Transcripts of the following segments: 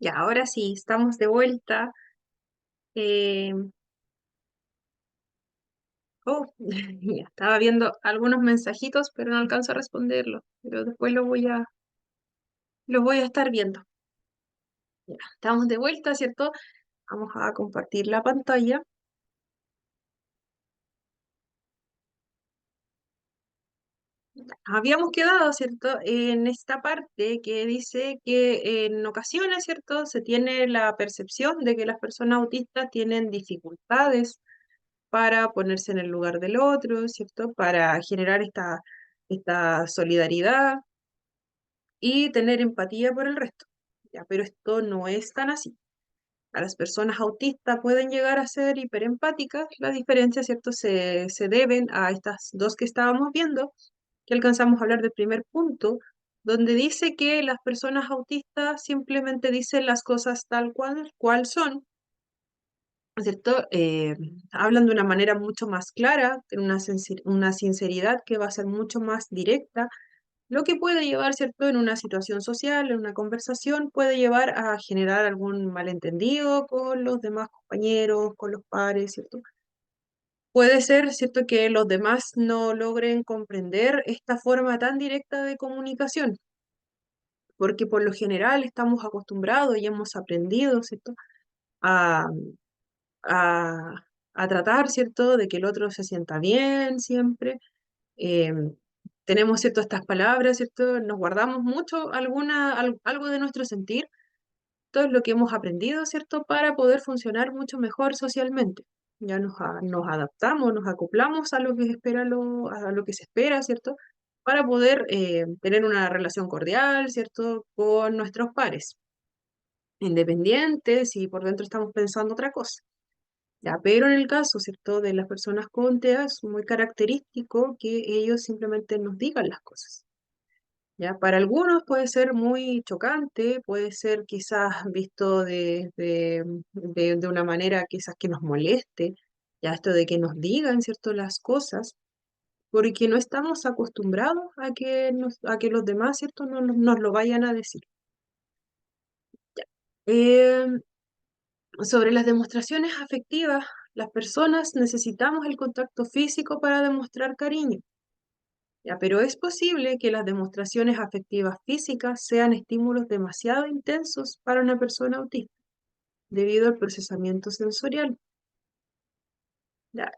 Ya, ahora sí, estamos de vuelta. Eh, oh, ya, estaba viendo algunos mensajitos, pero no alcanzo a responderlos. Pero después los voy a estar viendo. Ya, estamos de vuelta, ¿cierto? Vamos a compartir la pantalla. Habíamos quedado, ¿cierto? En esta parte que dice que en ocasiones, ¿cierto? Se tiene la percepción de que las personas autistas tienen dificultades para ponerse en el lugar del otro, ¿cierto? Para generar esta solidaridad y tener empatía por el resto. Ya, pero esto no es tan así. A las personas autistas pueden llegar a ser hiperempáticas. La diferencia, ¿cierto? Se deben a estas dos que estábamos viendo, que alcanzamos a hablar del primer punto, donde dice que las personas autistas simplemente dicen las cosas tal cual son, ¿cierto? Hablan de una manera mucho más clara, en una sinceridad que va a ser mucho más directa, lo que puede llevar, ¿cierto? En una situación social, en una conversación, puede llevar a generar algún malentendido con los demás compañeros, con los pares, ¿cierto? Puede ser, ¿cierto?, que los demás no logren comprender esta forma tan directa de comunicación, porque por lo general estamos acostumbrados y hemos aprendido, ¿cierto?, a, a, a tratar, ¿cierto?, de que el otro se sienta bien siempre. eh, Tenemos, ¿cierto?, estas palabras, ¿cierto? Nos guardamos mucho algo de nuestro sentir, todo lo que hemos aprendido, ¿cierto?, para poder funcionar mucho mejor socialmente. Ya nos adaptamos, nos acoplamos a lo que a lo que se espera, ¿cierto? Para poder tener una relación cordial, ¿cierto?, con nuestros pares, independientes y por dentro estamos pensando otra cosa. Ya, pero en el caso, ¿cierto?, de las personas con TEA es muy característico que ellos simplemente nos digan las cosas. Ya, para algunos puede ser muy chocante, puede ser quizás visto de una manera quizás que nos moleste, ya esto de que nos digan, ¿cierto?, las cosas, porque no estamos acostumbrados a que los demás, ¿cierto?, nos lo vayan a decir. Em, Sobre las demostraciones afectivas, las personas necesitamos el contacto físico para demostrar cariño. Ya, pero es posible que las demostraciones afectivas físicas sean estímulos demasiado intensos para una persona autista, debido al procesamiento sensorial. Ya,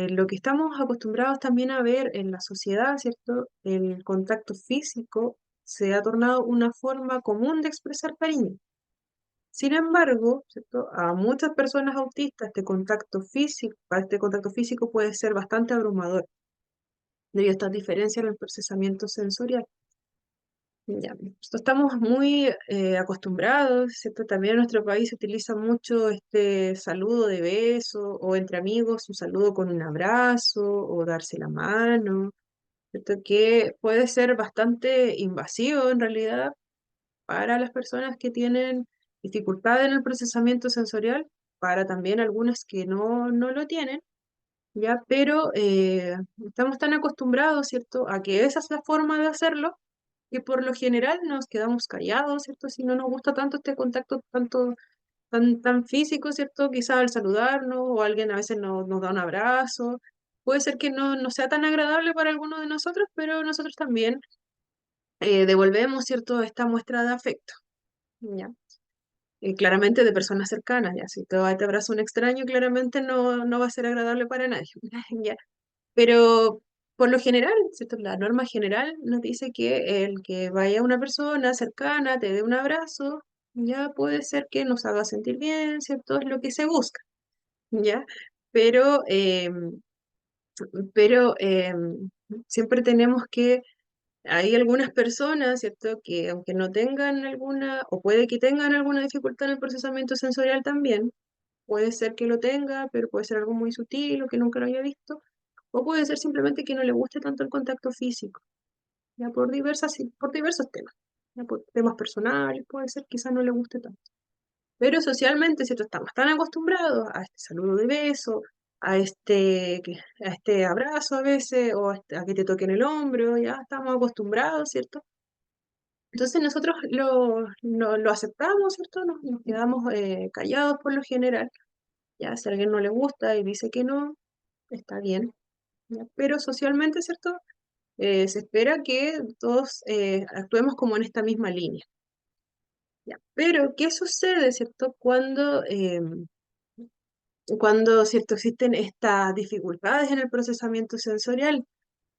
lo que estamos acostumbrados también a ver en la sociedad, ¿cierto? El contacto físico se ha tornado una forma común de expresar cariño. Sin embargo, ¿cierto? A muchas personas autistas este contacto físico puede ser bastante abrumador, debido a estas diferencias en el procesamiento sensorial. Ya, estamos muy acostumbrados, ¿cierto? También en nuestro país se utiliza mucho este saludo de beso o entre amigos, un saludo con un abrazo o darse la mano, ¿cierto? Que puede ser bastante invasivo en realidad para las personas que tienen dificultad en el procesamiento sensorial, para también algunas que no lo tienen, ¿ya? Pero estamos tan acostumbrados, ¿cierto?, a que esa es la forma de hacerlo que por lo general nos quedamos callados, ¿cierto? Si no nos gusta tanto este contacto tan físico, ¿cierto? Quizás al saludarnos o alguien a veces nos da un abrazo. Puede ser que no sea tan agradable para alguno de nosotros, pero nosotros también devolvemos, ¿cierto?, esta muestra de afecto, ¿ya? Claramente de personas cercanas, ya. Si te abraza un extraño, claramente no va a ser agradable para nadie, ¿ya? Pero por lo general, ¿cierto? La norma general nos dice que el que vaya una persona cercana, te dé un abrazo, ya puede ser que nos haga sentir bien, ¿cierto? Es lo que se busca, ¿ya? Pero, pero siempre tenemos que, hay algunas personas, ¿cierto? Que aunque no tengan alguna, o puede que tengan alguna dificultad en el procesamiento sensorial también, puede ser que lo tenga, pero puede ser algo muy sutil o que nunca lo haya visto, o puede ser simplemente que no le guste tanto el contacto físico, ya por diversos temas, ya por temas personales, puede ser quizás no le guste tanto. Pero socialmente, ¿cierto? Estamos tan acostumbrados a este saludo de beso, a este abrazo a veces, o a que te toquen el hombro, ya estamos acostumbrados, ¿cierto? Entonces nosotros lo aceptamos, ¿cierto? Nos quedamos callados por lo general. Ya, si a alguien no le gusta y dice que no, está bien. ¿Ya? Pero socialmente, ¿cierto? Se espera que todos actuemos como en esta misma línea. ¿Ya? Pero, ¿qué sucede, ¿cierto? Cuando, ¿cierto? Existen estas dificultades en el procesamiento sensorial,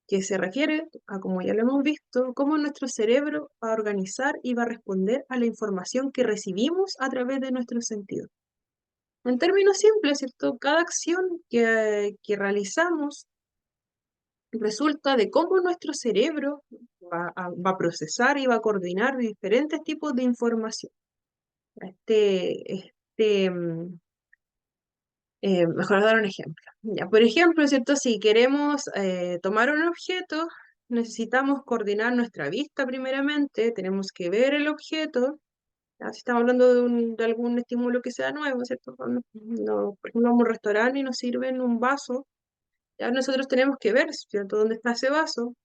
que se refiere a, como ya lo hemos visto, cómo nuestro cerebro va a organizar y va a responder a la información que recibimos a través de nuestros sentidos. En términos simples, ¿cierto? Cada acción que realizamos resulta de cómo nuestro cerebro va a procesar y va a coordinar diferentes tipos de información. Este, mejor dar un ejemplo. Ya, por ejemplo, ¿cierto? Si queremos tomar un objeto, necesitamos coordinar nuestra vista primeramente, tenemos que ver el objeto. Ya, si estamos hablando de algún estímulo que sea nuevo, ¿cierto? Por ejemplo, vamos a un restaurante y nos sirven un vaso, ya nosotros tenemos que ver, ¿cierto? ¿Dónde está ese vaso?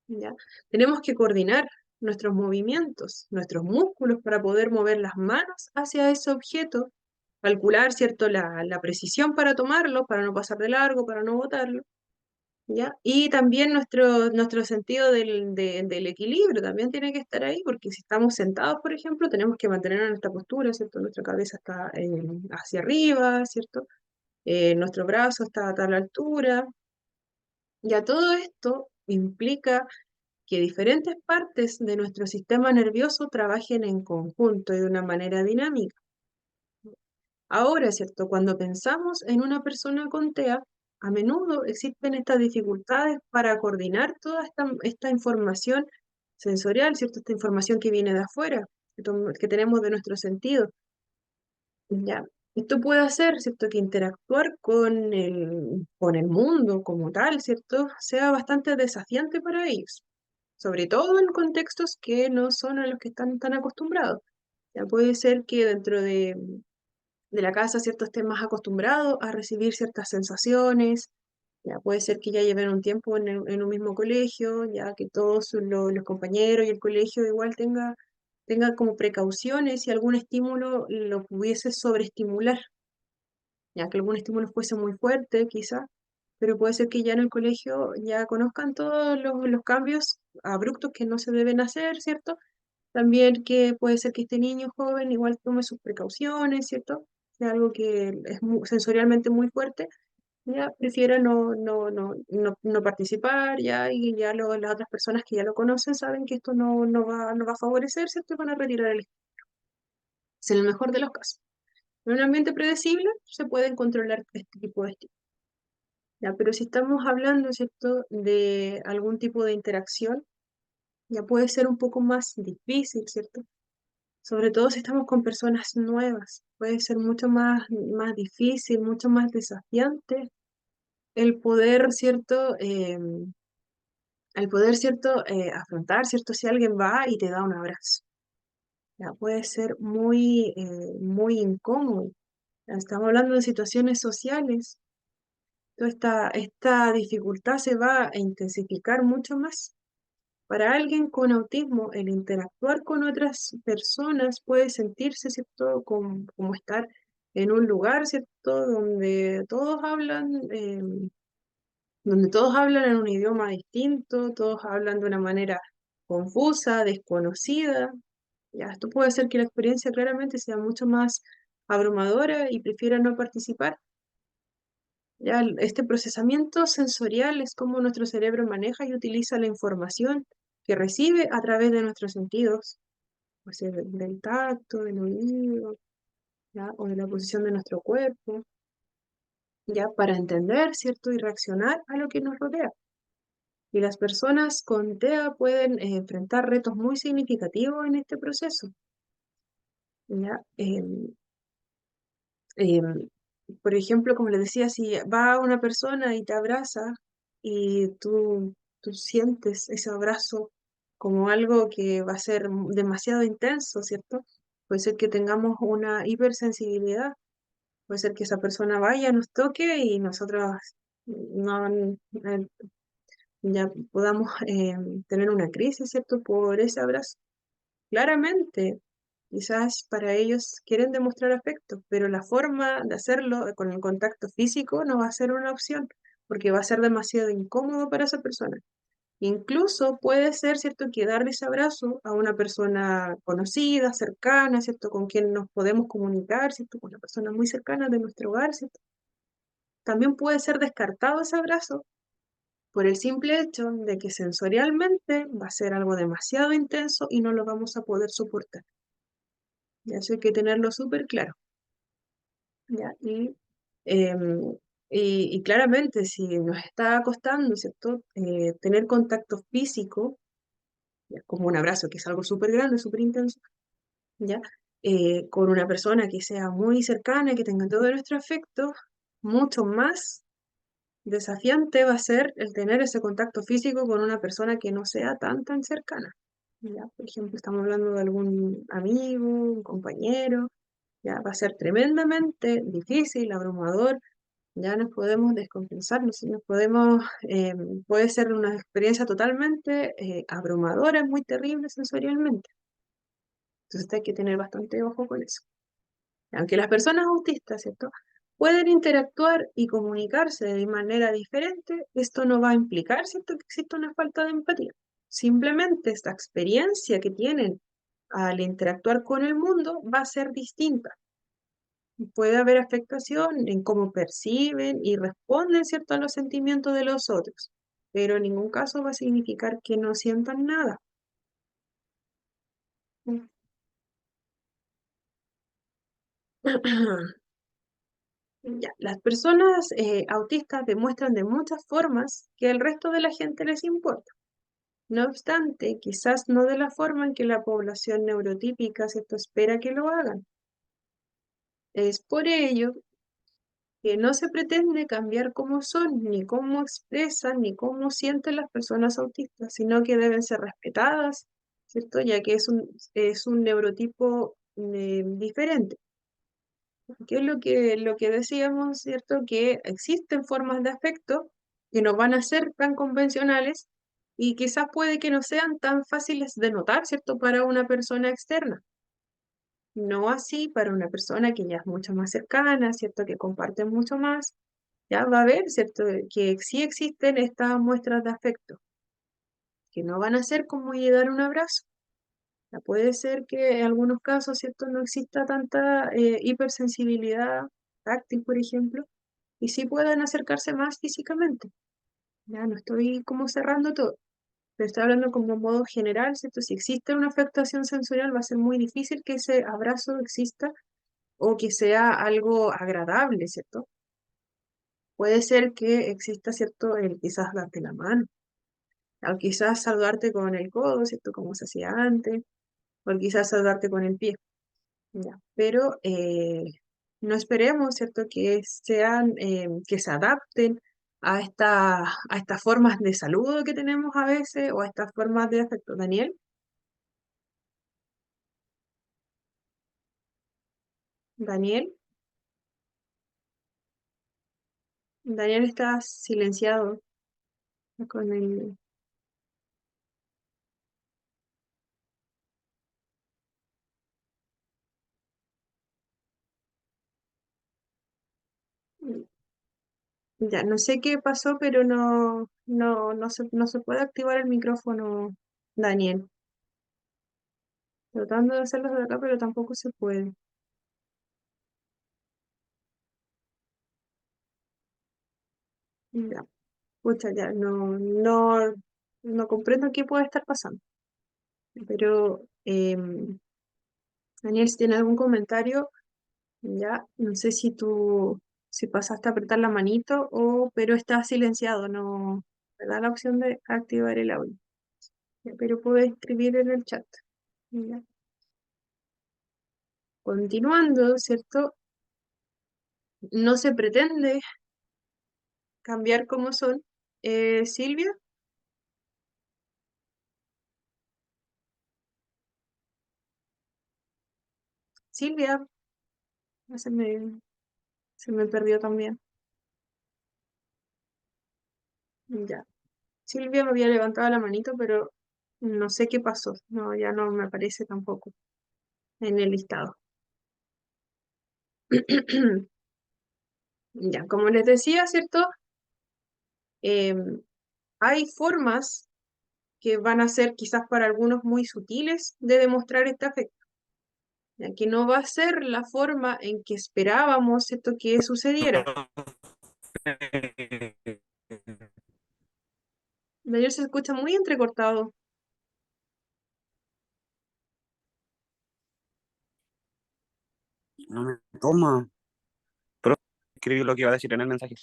¿Ya? Tenemos que coordinar nuestros movimientos, nuestros músculos para poder mover las manos hacia ese objeto, calcular, ¿cierto? La precisión para tomarlo, para no pasar de largo, para no botarlo, ¿ya? Y también nuestro sentido del equilibrio también tiene que estar ahí, porque si estamos sentados, por ejemplo, tenemos que mantener nuestra postura, ¿cierto? Nuestra cabeza está hacia arriba, ¿cierto? Nuestro brazo está a tal altura. Ya todo esto implica que diferentes partes de nuestro sistema nervioso trabajen en conjunto y de una manera dinámica. Ahora, ¿cierto? Cuando pensamos en una persona con TEA, a menudo existen estas dificultades para coordinar toda esta información sensorial, ¿cierto? Esta información que viene de afuera, que tenemos de nuestros sentidos. Ya. Esto puede hacer, ¿cierto? Que interactuar con el mundo como tal, ¿cierto? Sea bastante desafiante para ellos, sobre todo en contextos que no son a los que están tan acostumbrados. Ya puede ser que dentro de la casa, ¿cierto? Estén más acostumbrados a recibir ciertas sensaciones, ya puede ser que ya lleven un tiempo en un mismo colegio, ya que todos los compañeros y el colegio igual tenga como precauciones si algún estímulo lo pudiese sobreestimular, ya que algún estímulo fuese muy fuerte quizá, pero puede ser que ya en el colegio ya conozcan todos los cambios abruptos que no se deben hacer, ¿cierto? También que puede ser que este niño joven igual tome sus precauciones, ¿cierto? Sea algo que es sensorialmente muy fuerte, ya prefiera no participar, ya, y ya las otras personas que ya lo conocen saben que esto no va a favorecer, ¿cierto? Y van a retirar el estudio. Es en el mejor de los casos. En un ambiente predecible se pueden controlar este tipo de estímulos. Ya, pero si estamos hablando, ¿cierto?, de algún tipo de interacción, ya puede ser un poco más difícil, ¿cierto? Sobre todo si estamos con personas nuevas, puede ser mucho más difícil, mucho más desafiante el poder, ¿cierto? ¿Cierto? Afrontar, ¿cierto? Si alguien va y te da un abrazo, ya puede ser muy incómodo. Ya estamos hablando de situaciones sociales. Toda esta dificultad se va a intensificar mucho más. Para alguien con autismo, el interactuar con otras personas puede sentirse, ¿cierto?, como estar en un lugar, ¿cierto?, donde todos hablan en un idioma distinto, todos hablan de una manera confusa, desconocida. Ya, esto puede hacer que la experiencia claramente sea mucho más abrumadora y prefiera no participar. Ya, este procesamiento sensorial es cómo nuestro cerebro maneja y utiliza la información que recibe a través de nuestros sentidos, o sea, del tacto, del oído, ¿ya? O de la posición de nuestro cuerpo, ya para entender, ¿cierto? Y reaccionar a lo que nos rodea. Y las personas con TEA pueden enfrentar retos muy significativos en este proceso, ¿ya? Em, por ejemplo, como les decía, si va una persona y te abraza y tú sientes ese abrazo como algo que va a ser demasiado intenso, ¿cierto? Puede ser que tengamos una hipersensibilidad, puede ser que esa persona vaya, nos toque y nosotros no, ya podamos tener una crisis, ¿cierto? Por ese abrazo. claramente, quizás para ellos quieren demostrar afecto, pero la forma de hacerlo con el contacto físico no va a ser una opción, porque va a ser demasiado incómodo para esa persona. Incluso puede ser, ¿cierto?, que darle ese abrazo a una persona conocida, cercana, ¿cierto?, con quien nos podemos comunicar, ¿cierto?, con una persona muy cercana de nuestro hogar, ¿cierto? También puede ser descartado ese abrazo por el simple hecho de que sensorialmente va a ser algo demasiado intenso y no lo vamos a poder soportar. Y eso hay que tenerlo súper claro, ¿ya? Em, y claramente, si nos está costando, ¿cierto?, tener contacto físico, ya, como un abrazo, que es algo súper grande, súper intenso, ¿ya? Con una persona que sea muy cercana, que tenga todo nuestro afecto, mucho más desafiante va a ser el tener ese contacto físico con una persona que no sea tan cercana. ¿Ya? Por ejemplo, estamos hablando de algún amigo, un compañero, ya va a ser tremendamente difícil, abrumador, ya nos podemos descompensar, nos podemos, puede ser una experiencia totalmente abrumadora, muy terrible sensorialmente. Entonces hay que tener bastante ojo con eso. Aunque las personas autistas, ¿cierto?, pueden interactuar y comunicarse de manera diferente, esto no va a implicar, ¿cierto?, que exista una falta de empatía. Simplemente esta experiencia que tienen al interactuar con el mundo va a ser distinta. Puede haber afectación en cómo perciben y responden, ¿cierto?, a los sentimientos de los otros, pero en ningún caso va a significar que no sientan nada. Ya, las personas autistas demuestran de muchas formas que el resto de la gente les importa. No obstante, quizás no de la forma en que la población neurotípica se espera que lo hagan. Es por ello que no se pretende cambiar cómo son, ni cómo expresan, ni cómo sienten las personas autistas, sino que deben ser respetadas, ¿cierto? Ya que es un neurotipo diferente. ¿Qué es lo que decíamos, cierto? Que existen formas de afecto que no van a ser tan convencionales y quizás puede que no sean tan fáciles de notar, ¿cierto? Para una persona externa. No así para una persona que ya es mucho más cercana, ¿cierto? Que comparte mucho más. Ya va a ver, ¿cierto? Que sí existen estas muestras de afecto, que no van a ser como llegar un abrazo. Ya puede ser que en algunos casos, ¿cierto? No exista tanta hipersensibilidad táctil, por ejemplo, y sí puedan acercarse más físicamente. Ya no estoy como cerrando todo, pero estoy hablando como modo general, ¿cierto? Si existe una afectación sensorial, va a ser muy difícil que ese abrazo exista o que sea algo agradable, ¿cierto? Puede ser que exista, ¿cierto? El quizás darte la mano, o quizás saludarte con el codo, ¿cierto? Como se hacía antes, o quizás saludarte con el pie, ¿ya? Pero no esperemos, ¿cierto? Que sean, que se adapten a estas formas de saludo que tenemos a veces o a estas formas de afecto. Daniel, Daniel, Daniel está silenciado con el... Ya, no sé qué pasó, pero no se puede activar el micrófono, Daniel. Tratando de hacerlo desde acá, pero tampoco se puede. Ya, pucha, ya, no comprendo qué puede estar pasando. Pero, Daniel, si tiene algún comentario, ya, no sé si pasaste a apretar la manito pero está silenciado, no me da la opción de activar el audio. Ya, pero puede escribir en el chat. Ya. Continuando, ¿cierto? No se pretende cambiar como son. Silvia, Silvia, ah, se me perdió también. Ya. Silvia me había levantado la manito, pero No sé qué pasó, no, ya no me aparece tampoco en el listado. Ya, como les decía, ¿cierto? Em, hay formas que van a ser quizás para algunos muy sutiles de demostrar este afecto, ya que no va a ser la forma en que esperábamos, ¿cierto? Que sucediera. Daniel se escucha muy entrecortado. No me toma. Pero escribí lo que iba a decir en el mensaje.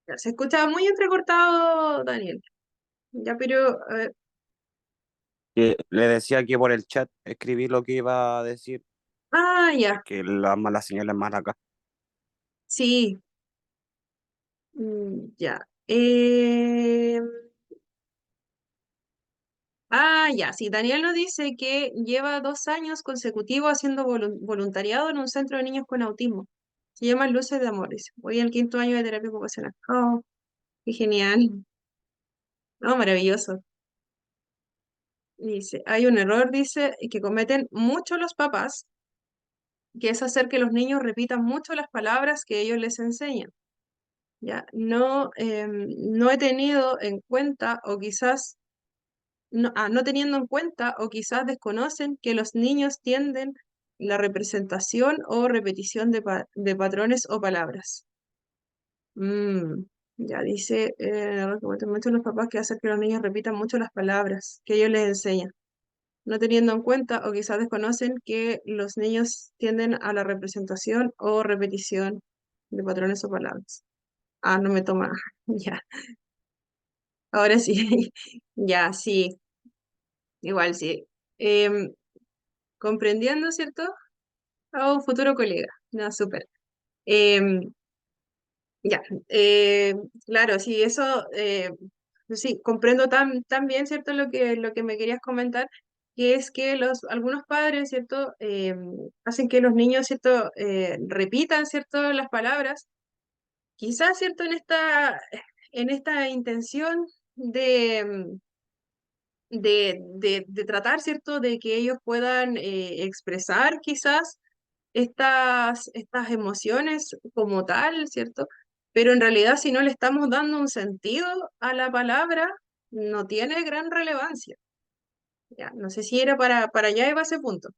Ya, se escucha muy entrecortado, Daniel. Ya, pero Que le decía que por el chat escribí lo que iba a decir, ya, porque la mala señal es más acá. sí, ya. Ya, sí, Daniel nos dice que lleva 2 años consecutivos haciendo voluntariado en un centro de niños con autismo. Se llama Luces de Amores. Voy al 5.º año de terapia ocupacional. Oh, qué genial. No, maravilloso. Dice, hay un error, dice, que cometen muchos los papás, que es hacer que los niños repitan mucho las palabras que ellos les enseñan. Ya, no, no he tenido en cuenta, o quizás no teniendo en cuenta o quizás desconocen que los niños tienden la representación o repetición de patrones o palabras. Mm, ya dice, cometen mucho los papás que hacen que los niños repitan mucho las palabras que ellos les enseñan, no teniendo en cuenta o quizás desconocen que los niños tienden a la representación o repetición de patrones o palabras. No me toma. Ya, ahora sí. Ya, sí, igual sí. Em, Comprendiendo, ¿cierto? A un futuro colega. No, súper. Em, ya, claro, sí, eso, sí, comprendo tan bien, ¿cierto? Lo que me querías comentar, que es que algunos padres, ¿cierto? Hacen que los niños, ¿cierto? Repitan, ¿cierto? Las palabras, quizás, ¿cierto? En esta intención de tratar, ¿cierto? De que ellos puedan expresar quizás estas emociones como tal, ¿cierto? Pero en realidad si no le estamos dando un sentido a la palabra, no tiene gran relevancia. Ya, no sé si era para allá iba ese punto.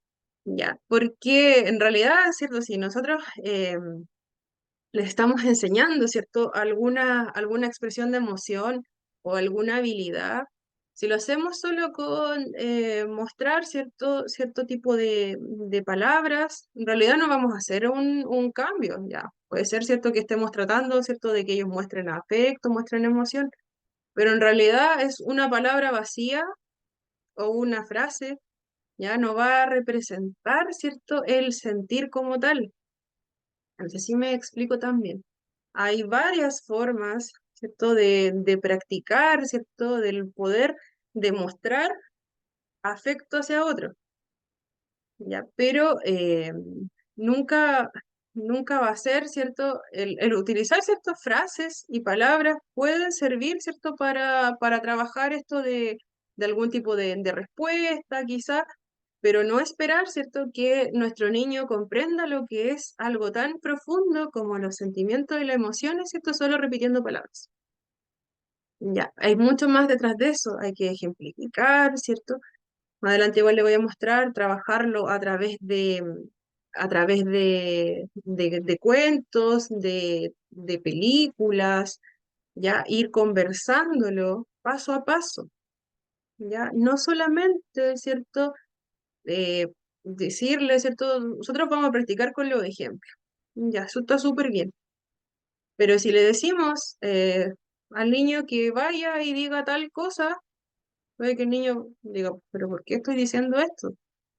Ya, porque en realidad, ¿cierto? Si nosotros les estamos enseñando, ¿cierto? Alguna expresión de emoción o alguna habilidad. Si lo hacemos solo con mostrar cierto tipo de palabras, en realidad no vamos a hacer un cambio, ya. Puede ser cierto que estemos tratando, ¿cierto? De que ellos muestren afecto, muestren emoción, pero en realidad es una palabra vacía o una frase, ya no va a representar, ¿cierto? El sentir como tal. Entonces sí me explico también. Hay varias formas, ¿cierto? De practicar, ¿cierto? Del poder demostrar afecto hacia otro, ¿ya? Pero nunca, nunca va a ser, ¿cierto? El utilizar ciertas frases y palabras pueden servir, ¿cierto? Para trabajar esto de algún tipo de respuesta, quizá, pero no esperar, ¿cierto? Que nuestro niño comprenda lo que es algo tan profundo como los sentimientos y las emociones, ¿cierto? Solo repitiendo palabras. Ya, hay mucho más detrás de eso, hay que ejemplificar, ¿cierto? Más adelante igual le voy a mostrar, trabajarlo a través de cuentos, de películas, ya, ir conversándolo paso a paso, ya, no solamente, ¿cierto? Eh, Decirle, ¿cierto? Nosotros vamos a practicar con los ejemplos, ya, eso está súper bien, pero si le decimos al niño que vaya y diga tal cosa, puede que el niño diga, pero ¿por qué estoy diciendo esto?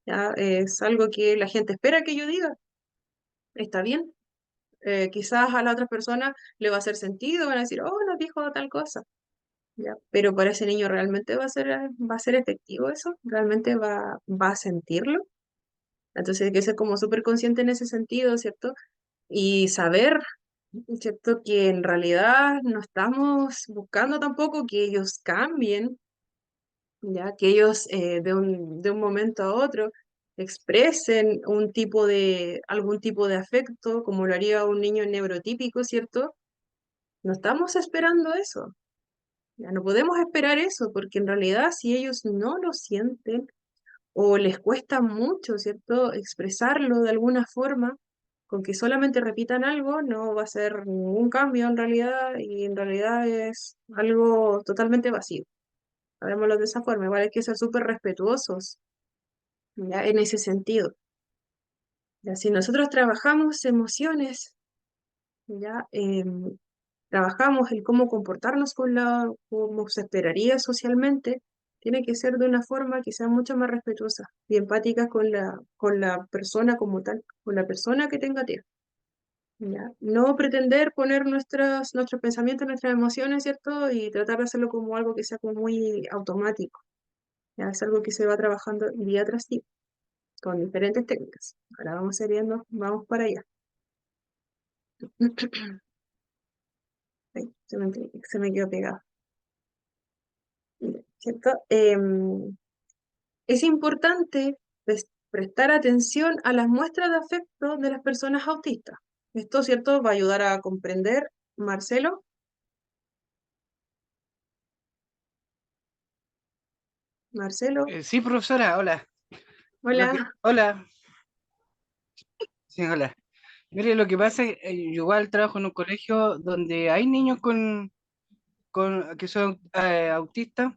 Ya, es algo que la gente espera que yo diga, está bien. Quizás a la otra persona le va a hacer sentido, van a decir, oh, nos dijo tal cosa, ya. Pero para ese niño realmente va a ser efectivo eso, realmente va a sentirlo. Entonces hay que ser como súper consciente en ese sentido, ¿cierto? Y saber, ¿cierto? Que en realidad no estamos buscando tampoco que ellos cambien, ya que ellos de un momento a otro expresen algún tipo de afecto, como lo haría un niño neurotípico, ¿cierto? No estamos esperando eso. Ya no podemos esperar eso, porque en realidad si ellos no lo sienten o les cuesta mucho, ¿cierto? Expresarlo de alguna forma, con que solamente repitan algo, no va a ser ningún cambio en realidad, y en realidad es algo totalmente vacío. Hablemoslo de esa forma, igual hay que ser súper respetuosos, ¿ya? En ese sentido. Ya, si nosotros trabajamos emociones, ya trabajamos el cómo comportarnos como se esperaría socialmente, tiene que ser de una forma que sea mucho más respetuosa y empática con la persona como tal, con la persona que tenga TEA. ¿Ya? No pretender poner nuestros pensamientos, nuestras emociones, ¿cierto? Y tratar de hacerlo como algo que sea como muy automático. ¿Ya? Es algo que se va trabajando día tras día, con diferentes técnicas. Ahora vamos a ir viendo, vamos para allá. Ay, se me quedó pegado. ¿Cierto? Es importante prestar atención a las muestras de afecto de las personas autistas. Esto, ¿cierto?, va a ayudar a comprender. Marcelo, Marcelo, Sí, profesora, hola. hola. Hola, sí, hola. Mire, lo que pasa es que yo igual trabajo en un colegio donde hay niños que son autistas,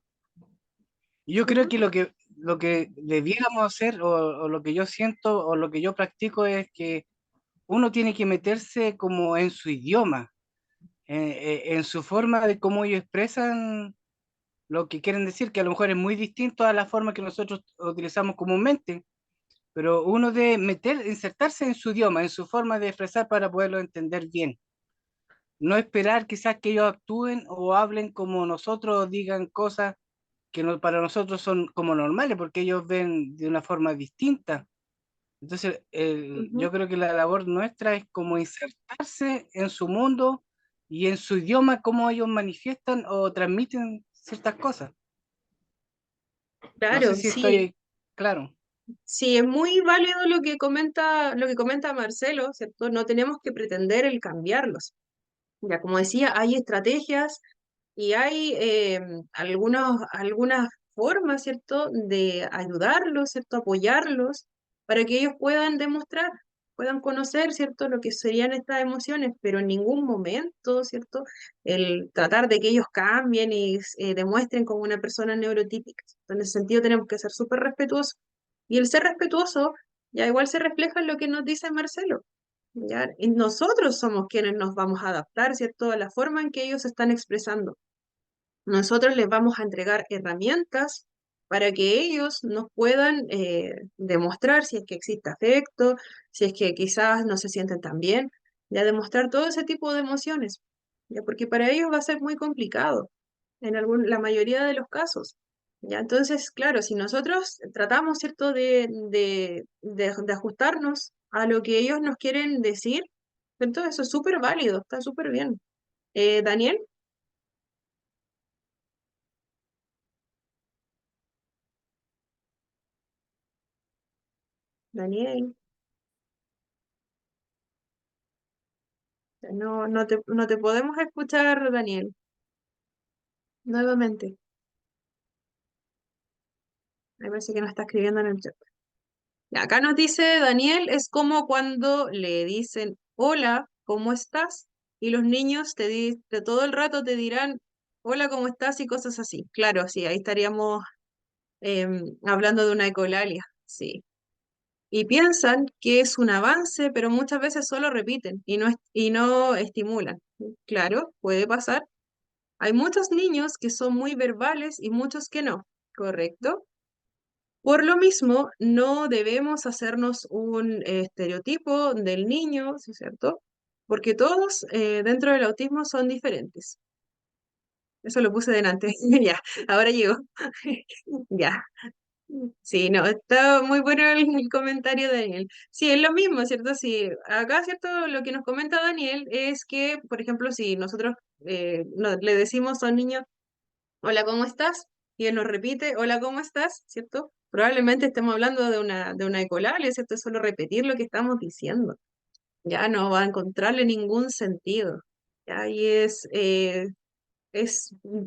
y yo creo Ujú. que lo que debiéramos hacer, o lo que yo siento, o lo que yo practico, es que uno tiene que meterse como en su idioma, en su forma de cómo ellos expresan lo que quieren decir, que a lo mejor es muy distinto a la forma que nosotros utilizamos comúnmente. Pero uno debe insertarse en su idioma, en su forma de expresar para poderlo entender bien. No esperar quizás que ellos actúen o hablen como nosotros, o digan cosas que para nosotros son como normales, porque ellos ven de una forma distinta. Entonces, Ujú. yo creo que la labor nuestra es como insertarse en su mundo y en su idioma, cómo ellos manifiestan o transmiten ciertas cosas. No sé Claro, si sí, estoy claro. sí, es muy válido lo que comenta Marcelo, ¿cierto? No tenemos que pretender el cambiarlos. Ya, como decía, hay estrategias y hay algunas formas, ¿cierto?, de ayudarlos, ¿cierto?, apoyarlos para que ellos puedan demostrar, puedan conocer, ¿cierto?, lo que serían estas emociones, pero en ningún momento, ¿cierto?, el tratar de que ellos cambien y demuestren como una persona neurotípica. En ese sentido tenemos que ser súper respetuosos. Y el ser respetuoso ya igual se refleja en lo que nos dice Marcelo. ¿Ya? Y nosotros somos quienes nos vamos a adaptar, ¿cierto?, a la forma en que ellos se están expresando. Nosotros les vamos a entregar herramientas para que ellos nos puedan demostrar si es que existe afecto, si es que quizás no se sienten tan bien, ya demostrar todo ese tipo de emociones, ya porque para ellos va a ser muy complicado en la mayoría de los casos. Ya, entonces, claro, si nosotros tratamos, ¿cierto?, de ajustarnos a lo que ellos nos quieren decir, entonces eso es súper válido, está súper bien. Daniel, Daniel, no te podemos escuchar, Daniel, nuevamente. Me parece que nos está escribiendo en el chat. Ya, acá nos dice Daniel, es como cuando le dicen, hola, ¿cómo estás? Y los niños de todo el rato te dirán, hola, ¿cómo estás? Y cosas así. Claro, sí, ahí estaríamos hablando de una ecolalia, sí. Y piensan que es un avance, pero muchas veces solo repiten y no estimulan. Claro, puede pasar. Hay muchos niños que son muy verbales y muchos que no, ¿correcto? Por lo mismo, no debemos hacernos un estereotipo del niño, ¿sí es cierto? Porque todos dentro del autismo son diferentes. Eso lo puse delante. Ya, ahora llegó. Ya. Sí, no, está muy bueno el comentario de Daniel. Sí, es lo mismo, ¿cierto? Sí, acá, ¿cierto? Lo que nos comenta Daniel es que, por ejemplo, si nosotros le decimos a un niño, hola, ¿cómo estás? y él nos repite, hola, ¿cómo estás? ¿Cierto? Probablemente estemos hablando de una ecolalia, ¿cierto? Es solo repetir lo que estamos diciendo. Ya no va a encontrarle ningún sentido. Ya, y es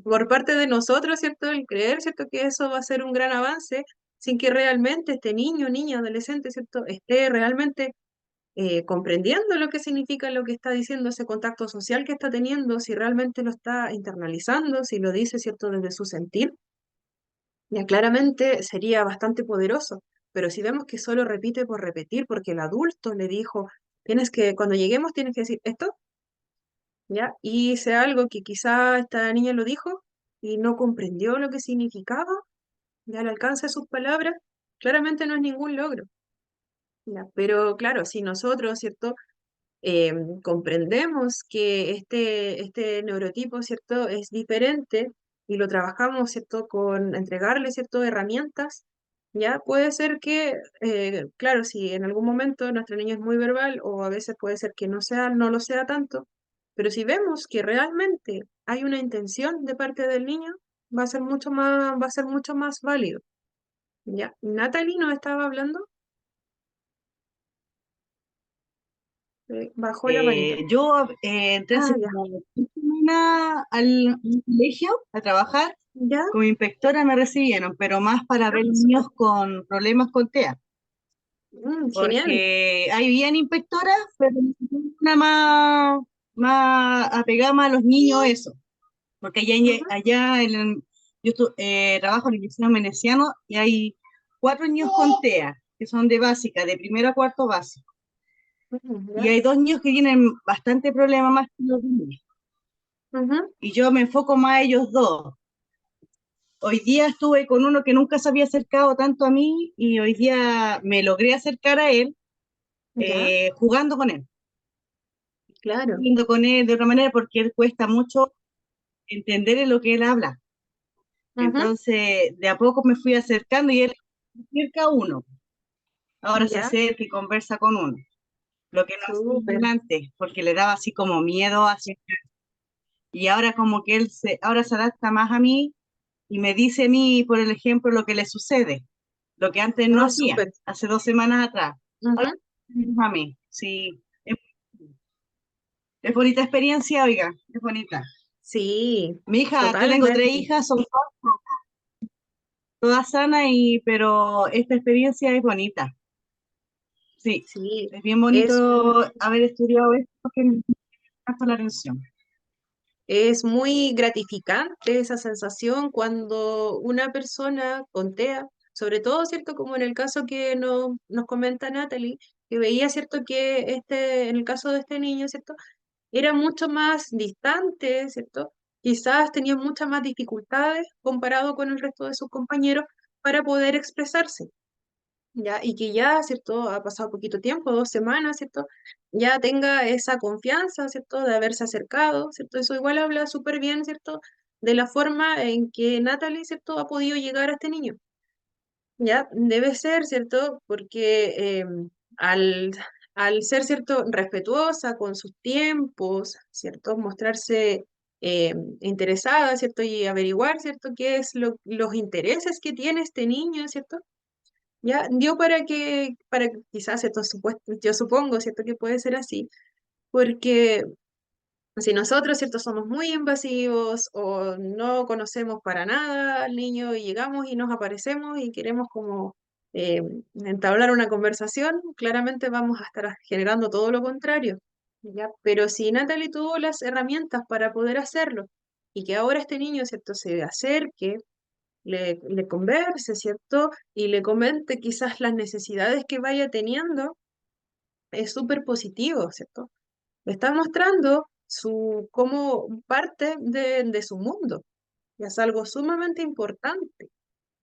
por parte de nosotros, ¿cierto? El creer, ¿cierto? Que eso va a ser un gran avance sin que realmente este niño, niña, adolescente, ¿cierto? Esté realmente comprendiendo lo que significa lo que está diciendo, ese contacto social que está teniendo, si realmente lo está internalizando, si lo dice, ¿cierto? Desde su sentir, ya claramente sería bastante poderoso. Pero si vemos que solo repite por repetir, porque el adulto le dijo, tienes que, cuando lleguemos, tienes que decir esto, ¿ya? Y sea algo que quizá esta niña lo dijo y no comprendió lo que significaba, ya al alcance de sus palabras, claramente no es ningún logro, ¿ya? Pero claro, si nosotros, ¿cierto? Comprendemos que este neurotipo, ¿cierto? Es diferente y lo trabajamos, ¿cierto? Con entregarle, ¿cierto? Herramientas, ¿ya? Puede ser que, claro, si en algún momento nuestro niño es muy verbal o a veces puede ser que no lo sea tanto, pero si vemos que realmente hay una intención de parte del niño, va a ser mucho más válido, ¿ya? Natalie nos estaba hablando, bajó la manito. Yo entré Ah, hace ya, como 2 semanas al colegio a trabajar. ya, Como inspectora me recibieron, pero más para ver niños con problemas con TEA, genial. porque hay bien inspectoras, pero necesito una más apegada más a los niños, eso. Porque Ujú, trabajo en el Liceo Meneciano y hay 4 niños con TEA, que son de básica, de primero a cuarto básico. ujú, Y ya, hay 2 niños que tienen bastante problema más que los demás. ujú, Y yo me enfoco más a ellos dos. Hoy día estuve con uno que nunca se había acercado tanto a mí y hoy día me logré acercar a él ya, jugando con él, claro. jugando con él de otra manera porque él cuesta mucho entender en lo que él habla. Ujú, Entonces, de a poco me fui acercando y él se acerca a uno. Ahora se ya, acerca y conversa con uno. Lo que no súper. hacía antes, porque le daba así como miedo hacia. Y ahora como que ahora se adapta más a mí y me dice a mí, por el ejemplo, lo que le sucede, lo que antes no Ah, hacía, súper. hace 2 semanas atrás. Ahora Ujú, a mí, sí. Es bonita experiencia, oiga, es bonita. sí, Mi hija, yo tengo 3 totalmente. hijas, son todas sanas, pero esta experiencia es bonita. Sí, Sí, es bien es, bonito haber estudiado esto que me capta la atención. es muy gratificante esa sensación cuando una persona con TEA, sobre todo, ¿cierto? Como en el caso que nos comenta Natalie, que veía, ¿cierto? Que en el caso de este niño, ¿cierto? Era mucho más distante, ¿cierto? Quizás tenía muchas más dificultades comparado con el resto de sus compañeros para poder expresarse, ¿ya? Y que ya, ¿cierto? Ha pasado poquito tiempo, 2 semanas, ¿cierto? Ya tenga esa confianza, ¿cierto? De haberse acercado, ¿cierto? Eso igual habla súper bien, ¿cierto? De la forma en que Natalie, ¿cierto? Ha podido llegar a este niño. Ya, debe ser, ¿cierto? Porque al, al ser, ¿cierto? Respetuosa con sus tiempos, ¿cierto? Mostrarse interesada, ¿cierto? Y averiguar, ¿cierto? ¿Qué es los intereses que tiene este niño, ¿cierto? Ya, dio para que quizás, ¿cierto? Yo supongo, ¿cierto? Que puede ser así, porque si nosotros, ¿cierto? Somos muy invasivos o no conocemos para nada al niño y llegamos y nos aparecemos y queremos como eh, entablar una conversación, claramente vamos a estar generando todo lo contrario, ¿ya? Pero si Natalie tuvo las herramientas para poder hacerlo y que ahora este niño, ¿cierto? Se acerque, le converse, ¿cierto? Y le comente quizás las necesidades que vaya teniendo, es súper positivo, ¿cierto? Le está mostrando como parte de su mundo. Y es algo sumamente importante,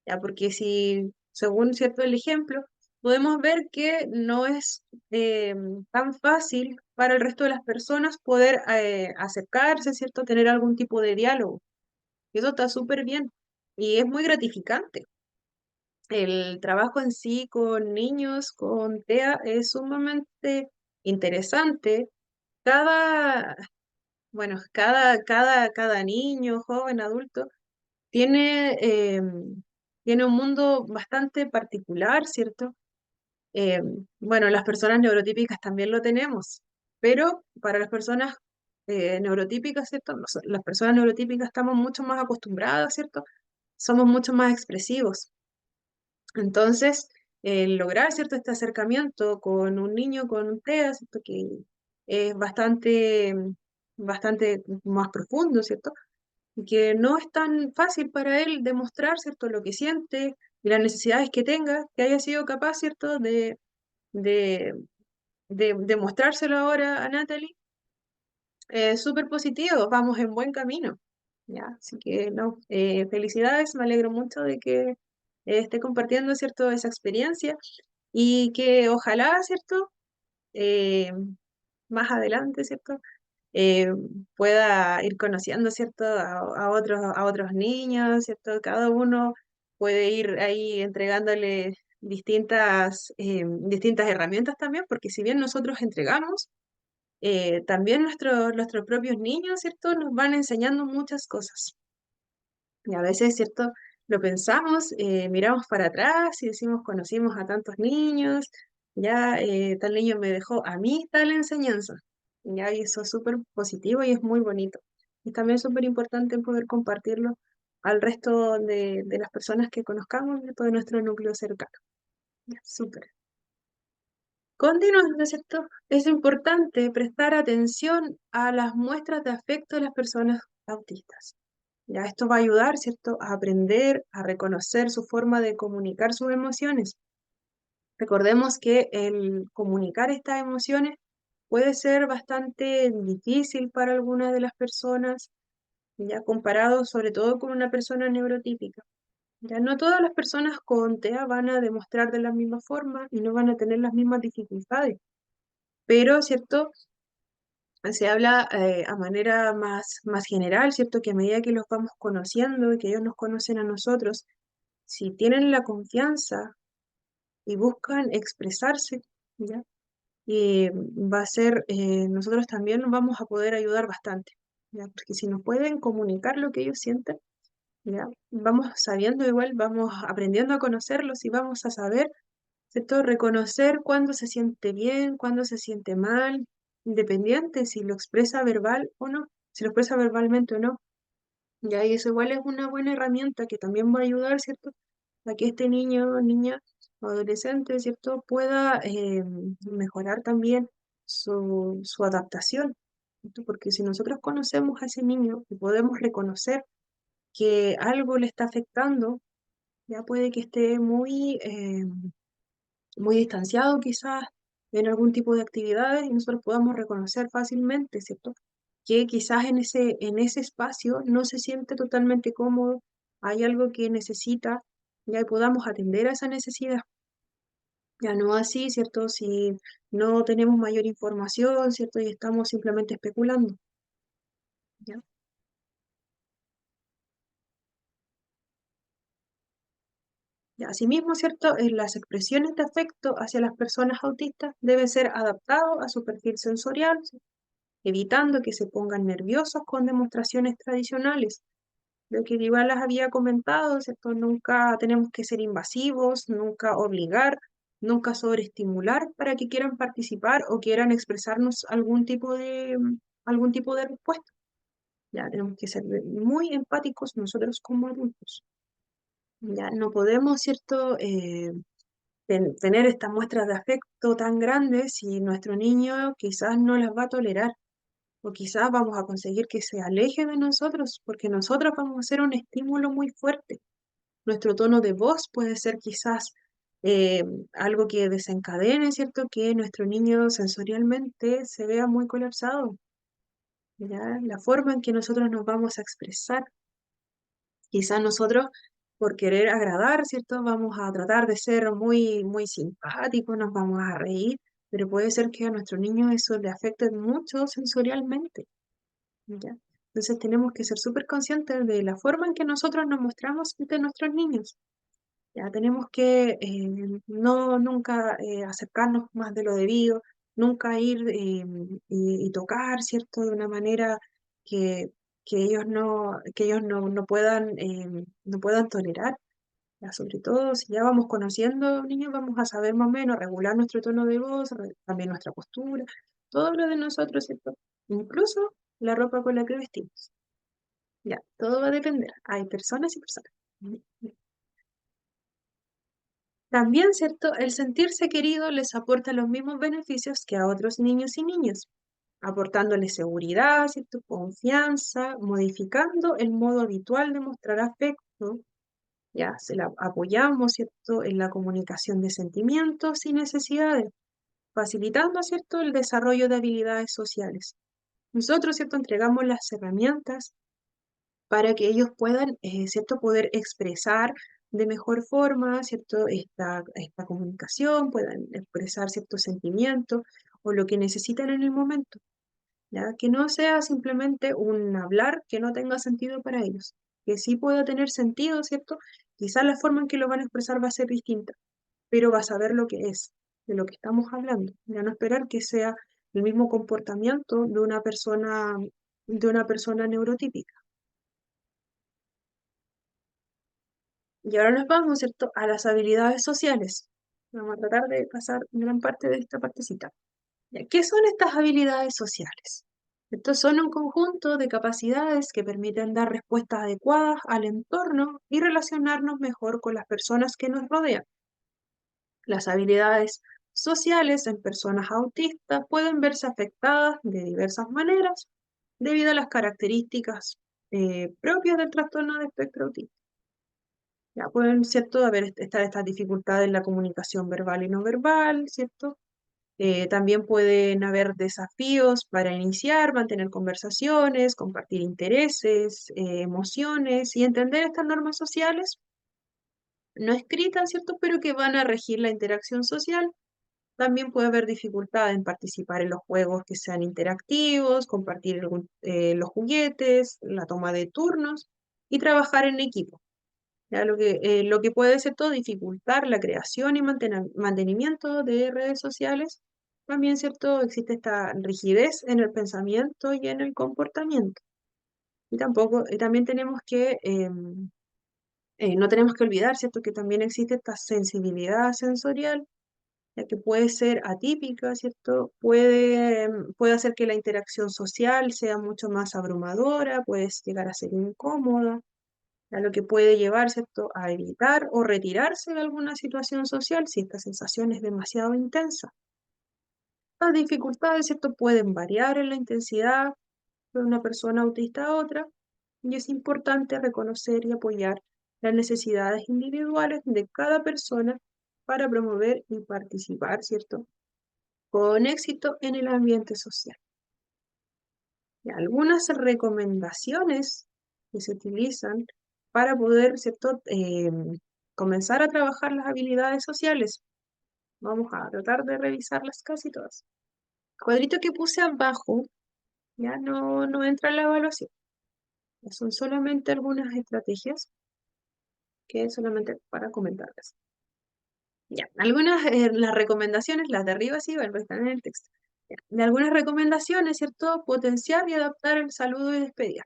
¿ya? Porque si, según cierto el ejemplo, podemos ver que no es eh, tan fácil para el resto de las personas poder acercarse, ¿cierto? Tener algún tipo de diálogo. Y eso está súper bien. Y es muy gratificante. El trabajo en sí con niños, con TEA, es sumamente interesante. Cada, bueno, cada niño, joven, adulto, tiene, tiene un mundo bastante particular, ¿cierto? Eh, bueno, las personas neurotípicas también lo tenemos, pero para las personas neurotípicas, ¿cierto? Las personas neurotípicas estamos mucho más acostumbradas, ¿cierto? Somos mucho más expresivos. Entonces, lograr, ¿cierto? Este acercamiento con un niño con un TEA, ¿cierto? Que es bastante más profundo, ¿cierto? Y que no es tan fácil para él demostrar, ¿cierto? Lo que siente y las necesidades que tenga, que haya sido capaz, ¿cierto? De, de mostrárselo ahora a Natalie, súper positivo, vamos en buen camino. ¿Ya? Así que no, felicidades, me alegro mucho de que esté compartiendo, ¿cierto? Esa experiencia y que ojalá, ¿cierto? Eh, más adelante, ¿cierto? eh, pueda ir conociendo, ¿cierto? A otros niños, ¿cierto? Cada uno puede ir ahí entregándole distintas herramientas también, porque si bien nosotros entregamos, también nuestros propios niños, ¿cierto? Nos van enseñando muchas cosas. Y a veces, ¿cierto? Lo pensamos, miramos para atrás y decimos, conocimos a tantos niños, ya tal niño me dejó a mí tal enseñanza. Ya, y eso es súper positivo y es muy bonito. Y también súper importante poder compartirlo al resto de las personas que conozcamos de todo nuestro núcleo cercano. Ya, súper. Continuando, ¿cierto? Es importante prestar atención a las muestras de afecto de las personas autistas. Ya esto va a ayudar, ¿cierto?, a aprender, a reconocer su forma de comunicar sus emociones. Recordemos que el comunicar estas emociones puede ser bastante difícil para algunas de las personas, ya comparado sobre todo con una persona neurotípica. Ya no todas las personas con TEA van a demostrar de la misma forma y no van a tener las mismas dificultades, pero, ¿cierto? Se habla a manera más general, ¿cierto? Que a medida que los vamos conociendo y que ellos nos conocen a nosotros, si tienen la confianza y buscan expresarse, ¿ya? Va a ser, nosotros también nos vamos a poder ayudar bastante, ¿ya? Porque si nos pueden comunicar lo que ellos sienten, ¿ya? Vamos sabiendo igual, vamos aprendiendo a conocerlos y vamos a saber, ¿cierto? Reconocer cuándo se siente bien, cuándo se siente mal, independiente si lo expresa verbal o no, si lo expresa verbalmente o no. Ya, y eso igual es una buena herramienta que también va a ayudar, ¿cierto? A que este niño, niña, o adolescente, ¿cierto? Pueda mejorar también su adaptación, ¿cierto? Porque si nosotros conocemos a ese niño y podemos reconocer que algo le está afectando, ya puede que esté muy distanciado quizás en algún tipo de actividades y nosotros podamos reconocer fácilmente, ¿cierto? Que quizás en ese espacio no se siente totalmente cómodo, hay algo que necesita, ya y podamos atender a esa necesidad. Ya no así, ¿cierto? Si no tenemos mayor información, ¿cierto? Y estamos simplemente especulando, ¿ya? Y asimismo, ¿cierto? Las expresiones de afecto hacia las personas autistas deben ser adaptados a su perfil sensorial, evitando que se pongan nerviosos con demostraciones tradicionales. Lo que igual las había comentado, ¿cierto? Nunca tenemos que ser invasivos, nunca obligar, nunca sobreestimular para que quieran participar o quieran expresarnos algún tipo de respuesta. Ya tenemos que ser muy empáticos nosotros como adultos. Ya no podemos, ¿cierto? Tener estas muestras de afecto tan grandes si nuestro niño quizás no las va a tolerar o quizás vamos a conseguir que se aleje de nosotros porque nosotros vamos a ser un estímulo muy fuerte. Nuestro tono de voz puede ser quizás eh, algo que desencadene, ¿cierto? Que nuestro niño sensorialmente se vea muy colapsado. ¿Ya? La forma en que nosotros nos vamos a expresar. Quizás nosotros, por querer agradar, ¿cierto? Vamos a tratar de ser muy simpáticos, nos vamos a reír, pero puede ser que a nuestro niño eso le afecte mucho sensorialmente, ¿ya? Entonces tenemos que ser súper conscientes de la forma en que nosotros nos mostramos ante nuestros niños. Ya tenemos que no nunca acercarnos más de lo debido, nunca ir y tocar, ¿cierto? De una manera que, no puedan, no puedan tolerar. Ya, sobre todo, si ya vamos conociendo a un niño, vamos a saber más o menos regular nuestro tono de voz, también nuestra postura, todo lo de nosotros, ¿cierto? Incluso la ropa con la que vestimos. Ya, todo va a depender. Hay personas y personas. También, ¿cierto? El sentirse querido les aporta los mismos beneficios que a otros niños y niñas, aportándoles seguridad, ¿cierto? Confianza, modificando el modo habitual de mostrar afecto. Ya, apoyamos, ¿cierto? En la comunicación de sentimientos y necesidades, facilitando, ¿cierto? El desarrollo de habilidades sociales. Nosotros, ¿cierto? Entregamos las herramientas para que ellos puedan, ¿cierto? Poder expresar de mejor forma, ¿cierto? Esta comunicación, puedan expresar ciertos sentimientos o lo que necesitan en el momento, ¿ya? Que no sea simplemente un hablar que no tenga sentido para ellos, que sí pueda tener sentido, ¿cierto? Quizás la forma en que lo van a expresar va a ser distinta, pero va a saber lo que es, de lo que estamos hablando, ya no esperar que sea el mismo comportamiento de una persona neurotípica. Y ahora nos vamos, ¿cierto?, a las habilidades sociales. Vamos a tratar de pasar gran parte de esta partecita. Ya, ¿qué son estas habilidades sociales? Estos son un conjunto de capacidades que permiten dar respuestas adecuadas al entorno y relacionarnos mejor con las personas que nos rodean. Las habilidades sociales en personas autistas pueden verse afectadas de diversas maneras debido a las características propias del trastorno de espectro autista. Ya pueden, ¿cierto?, estar estas dificultades en la comunicación verbal y no verbal, ¿cierto? También pueden haber desafíos para iniciar, mantener conversaciones, compartir intereses, emociones y entender estas normas sociales no escritas, ¿cierto? Pero que van a regir la interacción social. También puede haber dificultad en participar en los juegos que sean interactivos, compartir los juguetes, la toma de turnos y trabajar en equipo. Ya lo que puede ser todo dificultar la creación y mantenimiento de redes sociales. También, ¿cierto? Existe esta rigidez en el pensamiento y en el comportamiento. Y también tenemos que, no tenemos que olvidar, ¿cierto? Que también existe esta sensibilidad sensorial, ya que puede ser atípica, ¿cierto? Puede hacer que la interacción social sea mucho más abrumadora, puede llegar a ser incómoda, a lo que puede llevar, ¿cierto?, a evitar o retirarse de alguna situación social si esta sensación es demasiado intensa. Las dificultades, ¿cierto?, pueden variar en la intensidad de una persona autista a otra, y es importante reconocer y apoyar las necesidades individuales de cada persona para promover y participar, ¿cierto?, con éxito en el ambiente social. Y algunas recomendaciones que se utilizan para poder, ¿cierto?, comenzar a trabajar las habilidades sociales. Vamos a tratar de revisarlas casi todas. El cuadrito que puse abajo ya no entra en la evaluación. Son solamente algunas estrategias que solamente para comentarlas. Ya, algunas, las recomendaciones, las de arriba sí, bueno, están en el texto. Ya, de algunas recomendaciones, ¿cierto? Potenciar y adaptar el saludo y despedida.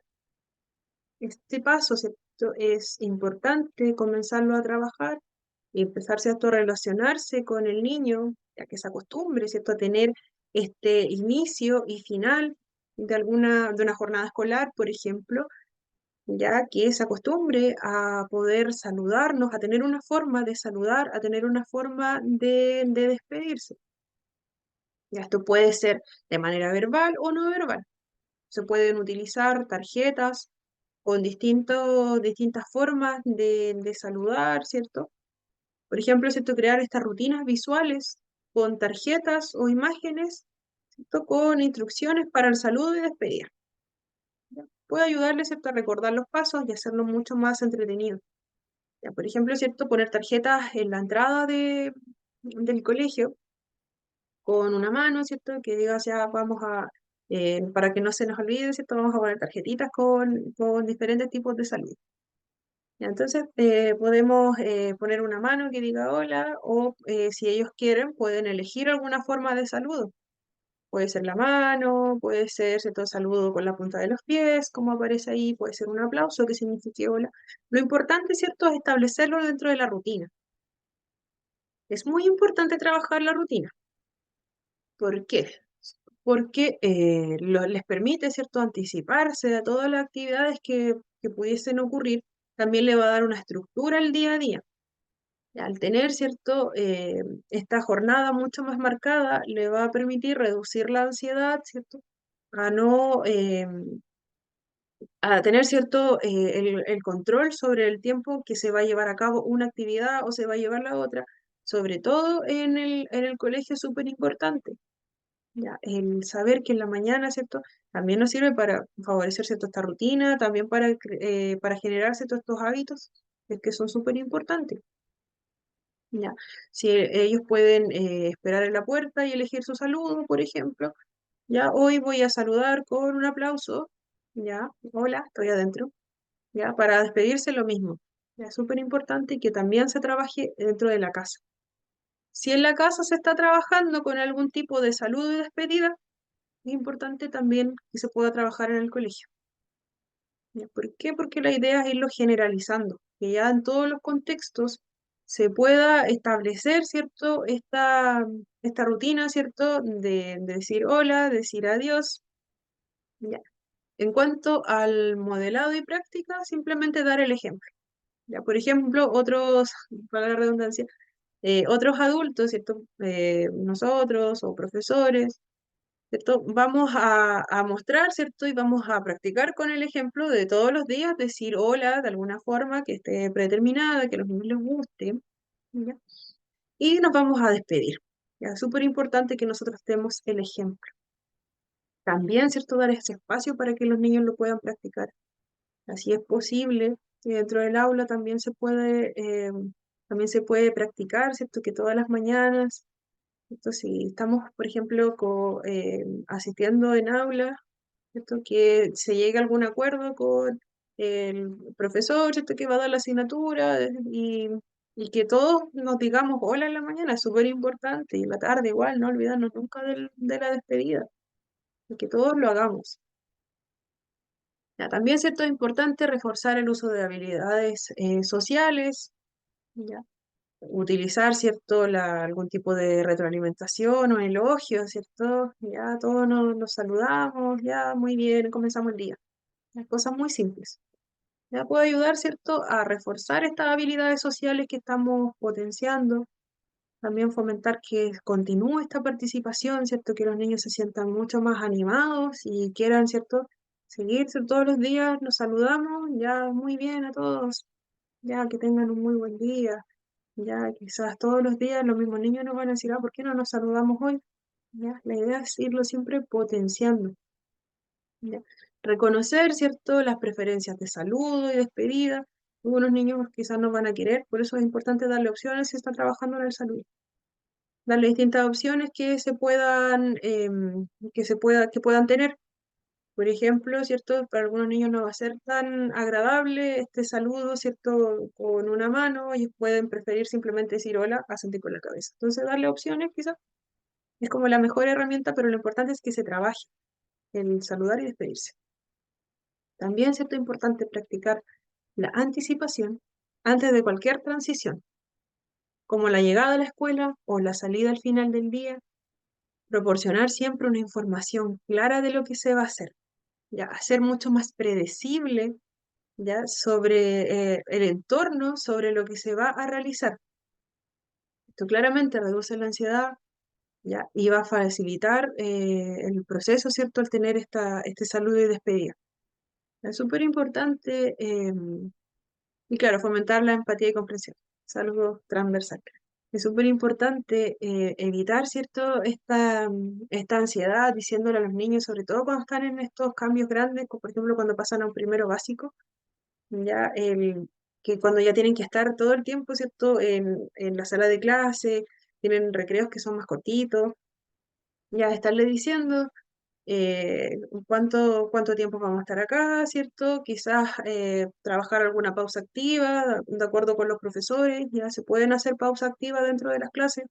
Este paso, ¿cierto? Es importante comenzarlo a trabajar y empezar, ¿cierto?, a relacionarse con el niño, ya que se acostumbre, ¿cierto?, a tener este inicio y final de una jornada escolar, por ejemplo, ya que se acostumbre a poder saludarnos, a tener una forma de saludar, a tener una forma de despedirse. Ya esto puede ser de manera verbal o no verbal. Se pueden utilizar tarjetas con distintas formas de saludar, ¿cierto? Por ejemplo, ¿cierto?, crear estas rutinas visuales con tarjetas o imágenes, ¿cierto?, con instrucciones para el saludo y despedida. ¿Ya? Puede ayudarles, ¿cierto?, a recordar los pasos y hacerlo mucho más entretenido. Ya, por ejemplo, ¿cierto?, poner tarjetas en la entrada del colegio con una mano, ¿cierto?, que diga, ya para que no se nos olvide, ¿cierto?, vamos a poner tarjetitas con diferentes tipos de salud. Ya, entonces, podemos poner una mano que diga hola, o si ellos quieren, pueden elegir alguna forma de saludo. Puede ser la mano, puede ser cierto saludo con la punta de los pies, como aparece ahí, puede ser un aplauso que signifique hola. Lo importante, ¿cierto?, es establecerlo dentro de la rutina. Es muy importante trabajar la rutina. ¿Por qué? Porque les permite, ¿cierto?, anticiparse a todas las actividades que pudiesen ocurrir. También le va a dar una estructura al día a día. Al tener, ¿cierto?, esta jornada mucho más marcada, le va a permitir reducir la ansiedad, ¿cierto?, a no, a tener, ¿cierto?, el control sobre el tiempo que se va a llevar a cabo una actividad o se va a llevar la otra, sobre todo en el colegio es súper importante. Ya, el saber que en la mañana, ¿cierto? También nos sirve para favorecer, ¿cierto?, esta rutina, también para generar, ¿cierto?, estos hábitos, es que son súper importantes. Ya, si ellos pueden esperar en la puerta y elegir su saludo, por ejemplo, ya hoy voy a saludar con un aplauso, ya, hola, estoy adentro, ya, para despedirse lo mismo. Ya, es súper importante que también se trabaje dentro de la casa. Si en la casa se está trabajando con algún tipo de saludo y despedida, es importante también que se pueda trabajar en el colegio. ¿Ya? ¿Por qué? Porque la idea es irlo generalizando, que ya en todos los contextos se pueda establecer, ¿cierto? Esta rutina, ¿cierto? De decir hola, decir adiós. ¿Ya? En cuanto al modelado y práctica, simplemente dar el ejemplo. ¿Ya? Por ejemplo, otros, para la redundancia, otros adultos, ¿cierto? Nosotros o profesores, ¿cierto? Vamos a mostrar, ¿cierto? Y vamos a practicar con el ejemplo de todos los días, decir hola de alguna forma que esté predeterminada, que a los niños les guste, ¿ya? Y nos vamos a despedir. Ya, es súper importante que nosotros demos el ejemplo. También, ¿cierto? Dar ese espacio para que los niños lo puedan practicar. Así es posible. Y dentro del aula también se puede practicar, ¿cierto? Que todas las mañanas, ¿cierto? Si estamos, por ejemplo, asistiendo en aula, ¿cierto? Que se llegue a algún acuerdo con el profesor, ¿cierto? Que va a dar la asignatura y que todos nos digamos hola en la mañana, es súper importante, y en la tarde igual, no olvidarnos nunca de la despedida, y que todos lo hagamos. Ya, también, ¿cierto? Es importante reforzar el uso de habilidades sociales, ¿ya? Utilizar, ¿cierto? Algún tipo de retroalimentación o elogio, ¿cierto? Ya todos nos saludamos, ya muy bien, comenzamos el día. Las cosas muy simples. Ya puede ayudar, ¿cierto?, a reforzar estas habilidades sociales que estamos potenciando. También fomentar que continúe esta participación, ¿cierto? Que los niños se sientan mucho más animados y quieran, ¿cierto?, seguir, ¿cierto? Todos los días nos saludamos, ya muy bien a todos, ya que tengan un muy buen día. Ya quizás todos los días los mismos niños nos van a decir, ¿por qué no nos saludamos hoy? Ya, la idea es irlo siempre potenciando. ¿Ya? Reconocer, ¿cierto?, las preferencias de saludo y despedida. Algunos niños quizás no van a querer, por eso es importante darle opciones si están trabajando en el saludo. Darle distintas opciones que puedan tener. Por ejemplo, ¿cierto? Para algunos niños no va a ser tan agradable este saludo, ¿cierto? Con una mano, ellos pueden preferir simplemente decir hola, asentir con la cabeza. Entonces, darle opciones quizás es como la mejor herramienta, pero lo importante es que se trabaje el saludar y despedirse. También, ¿cierto? Es importante practicar la anticipación antes de cualquier transición, como la llegada a la escuela o la salida al final del día, proporcionar siempre una información clara de lo que se va a hacer, ya hacer mucho más predecible ya sobre el entorno, sobre lo que se va a realizar. Esto claramente reduce la ansiedad, ya, y va a facilitar el proceso, ¿cierto?, al tener este saludo y despedida. Es súper importante. Y claro, fomentar la empatía y comprensión. Es algo transversal. Es súper importante evitar, ¿cierto?, esta ansiedad, diciéndole a los niños, sobre todo cuando están en estos cambios grandes, como por ejemplo cuando pasan a un primero básico, ya que cuando ya tienen que estar todo el tiempo, ¿cierto?, en la sala de clase, tienen recreos que son más cortitos, ya estarle diciendo cuánto tiempo vamos a estar acá, ¿cierto? Quizás trabajar alguna pausa activa, de acuerdo con los profesores, ya se pueden hacer pausa activa dentro de las clases,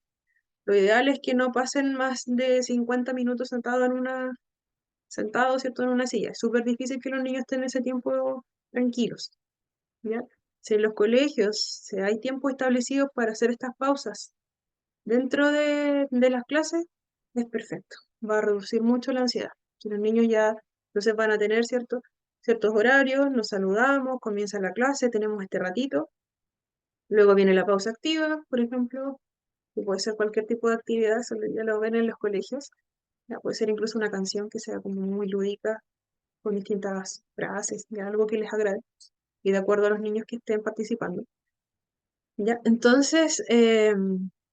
Lo ideal es que no pasen más de 50 minutos sentados, ¿cierto? En una silla. Es súper difícil que los niños estén ese tiempo tranquilos, ¿ya? Si en los colegios hay tiempo establecido para hacer estas pausas dentro de las clases, es perfecto. Va a reducir mucho la ansiedad. Si los niños ya entonces van a tener ciertos horarios, nos saludamos, comienza la clase, tenemos este ratito, luego viene la pausa activa, por ejemplo, que puede ser cualquier tipo de actividad, eso ya lo ven en los colegios, ya puede ser incluso una canción que sea como muy lúdica, con distintas frases, de algo que les agrade, y de acuerdo a los niños que estén participando. Ya, entonces,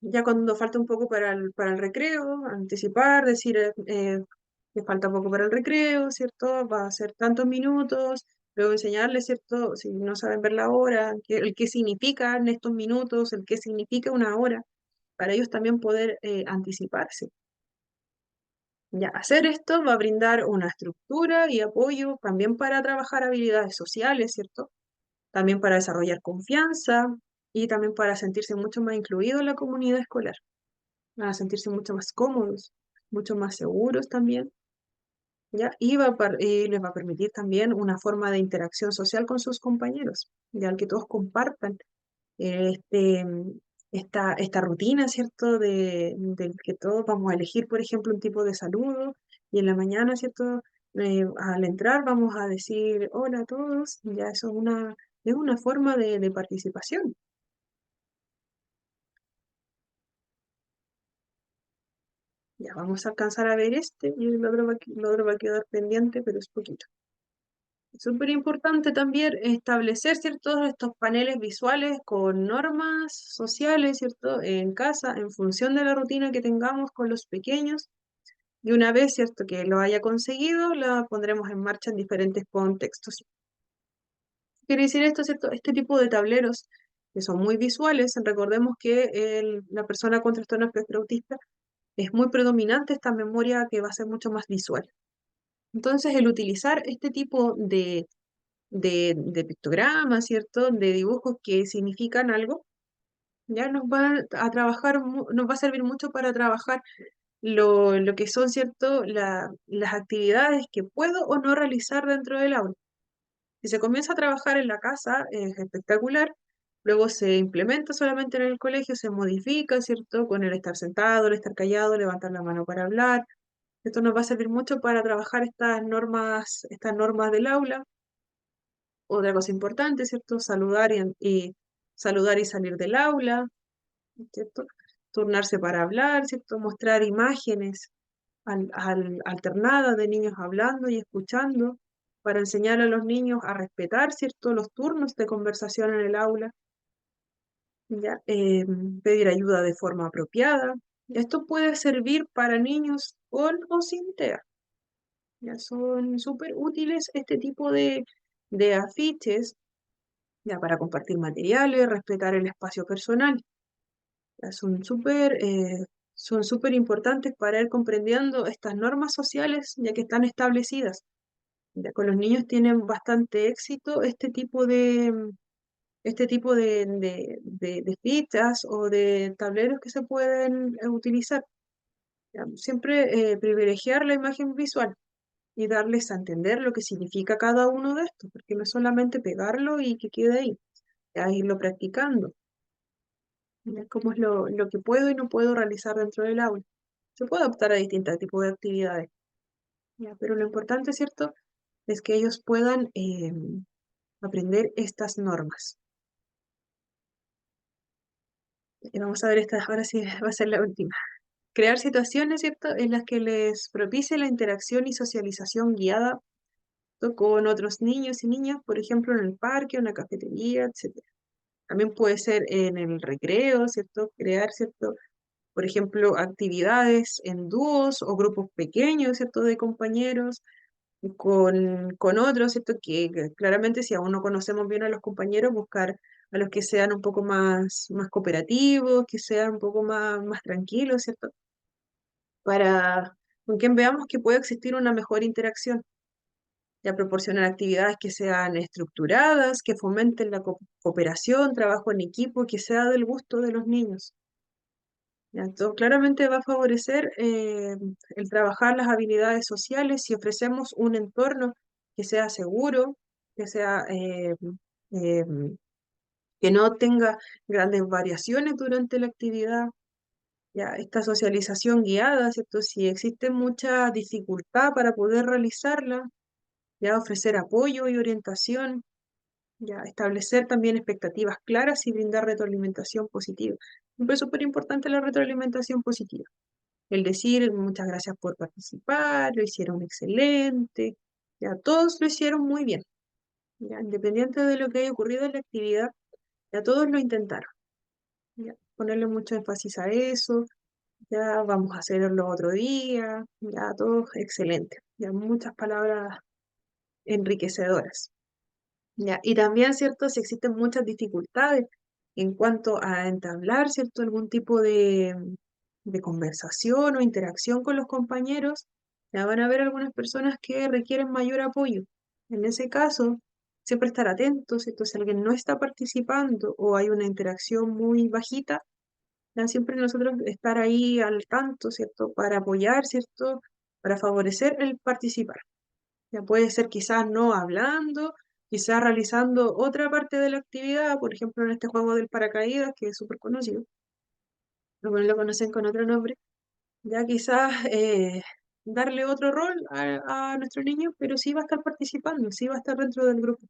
ya cuando falta un poco para el recreo, anticipar, decir que falta poco para el recreo, ¿cierto? Va a ser tantos minutos, luego enseñarles, ¿cierto? Si no saben ver la hora, el qué significan estos minutos, el qué significa una hora, para ellos también poder anticiparse. Ya, hacer esto va a brindar una estructura y apoyo también para trabajar habilidades sociales, ¿cierto? También para desarrollar confianza y también para sentirse mucho más incluidos en la comunidad escolar. Van a sentirse mucho más cómodos, mucho más seguros también, ¿ya? Y les va a permitir también una forma de interacción social con sus compañeros, ya el que todos compartan este, esta rutina, ¿cierto? De que todos vamos a elegir, por ejemplo, un tipo de saludo y en la mañana, ¿cierto? Al entrar vamos a decir hola a todos, ya eso es una forma de participación. Ya vamos a alcanzar a ver y el otro va a quedar pendiente, pero es poquito. Es súper importante también establecer ciertos estos paneles visuales con normas sociales, ¿cierto? En casa, en función de la rutina que tengamos con los pequeños. Y una vez, ¿cierto? Que lo haya conseguido, la pondremos en marcha en diferentes contextos. Quiere decir esto, ¿cierto? Este tipo de tableros que son muy visuales, recordemos que la persona con trastorno espectro autista es muy predominante esta memoria que va a ser mucho más visual. Entonces, el utilizar este tipo de pictogramas, ¿cierto? De dibujos que significan algo, ya nos va a servir mucho para trabajar lo que son, ¿cierto? Las actividades que puedo o no realizar dentro del aula. Si se comienza a trabajar en la casa, es espectacular. Luego se implementa solamente en el colegio, se modifica, ¿cierto? Con el estar sentado, el estar callado, levantar la mano para hablar. Esto nos va a servir mucho para trabajar estas normas del aula. Otra cosa importante, ¿cierto? Saludar y salir del aula, ¿cierto? Turnarse para hablar, ¿cierto? Mostrar imágenes alternadas de niños hablando y escuchando para enseñar a los niños a respetar, ¿cierto? Los turnos de conversación en el aula, ¿ya? Pedir ayuda de forma apropiada. Esto puede servir para niños con o sin TEA. Ya son súper útiles este tipo de afiches, ya para compartir materiales, respetar el espacio personal. Ya son súper importantes para ir comprendiendo estas normas sociales, ya que están establecidas. Ya con los niños tienen bastante éxito este tipo de fichas o de tableros que se pueden utilizar. Ya, siempre privilegiar la imagen visual y darles a entender lo que significa cada uno de estos, porque no es solamente pegarlo y que quede ahí, ya irlo practicando, ya cómo es lo que puedo y no puedo realizar dentro del aula. Se puede optar a distintos tipos de actividades, ya, pero lo importante, ¿cierto?, es que ellos puedan aprender estas normas. Y vamos a ver ahora sí va a ser la última. Crear situaciones, ¿cierto?, en las que les propicie la interacción y socialización guiada con otros niños y niñas, por ejemplo, en el parque, en la cafetería, etcétera. También puede ser en el recreo, ¿cierto? Crear, ¿cierto? Por ejemplo, actividades en dúos o grupos pequeños, ¿cierto? De compañeros con otros, ¿cierto? Que claramente si aún no conocemos bien a los compañeros, buscar a los que sean un poco más cooperativos, que sean un poco más tranquilos, ¿cierto? Con quien veamos que puede existir una mejor interacción. Ya proporcionar actividades que sean estructuradas, que fomenten la cooperación, trabajo en equipo, que sea del gusto de los niños. Ya, esto claramente va a favorecer el trabajar las habilidades sociales si ofrecemos un entorno que sea seguro, que sea eh, que no tenga grandes variaciones durante la actividad. Ya, esta socialización guiada, ¿cierto? Si existe mucha dificultad para poder realizarla, ya ofrecer apoyo y orientación, ya establecer también expectativas claras y brindar retroalimentación positiva. Siempre es súper importante la retroalimentación positiva. El decir muchas gracias por participar, lo hicieron excelente, ya todos lo hicieron muy bien. Ya, independiente de lo que haya ocurrido en la actividad, ya todos lo intentaron. Ya, ponerle mucho énfasis a eso, ya vamos a hacerlo otro día, ya todo excelente, ya muchas palabras enriquecedoras. Ya, y también, ¿cierto? Si existen muchas dificultades en cuanto a entablar, ¿cierto? Algún tipo de conversación o interacción con los compañeros, ya van a haber algunas personas que requieren mayor apoyo. En ese caso, siempre estar atentos, ¿cierto? Si alguien no está participando o hay una interacción muy bajita, ya siempre nosotros estar ahí al tanto, ¿cierto? Para apoyar, ¿cierto? Para favorecer el participar. Ya puede ser quizás no hablando, quizás realizando otra parte de la actividad, por ejemplo en este juego del paracaídas, que es súper conocido, lo conocen con otro nombre, ya quizás darle otro rol a nuestro niño, pero sí va a estar participando, sí va a estar dentro del grupo.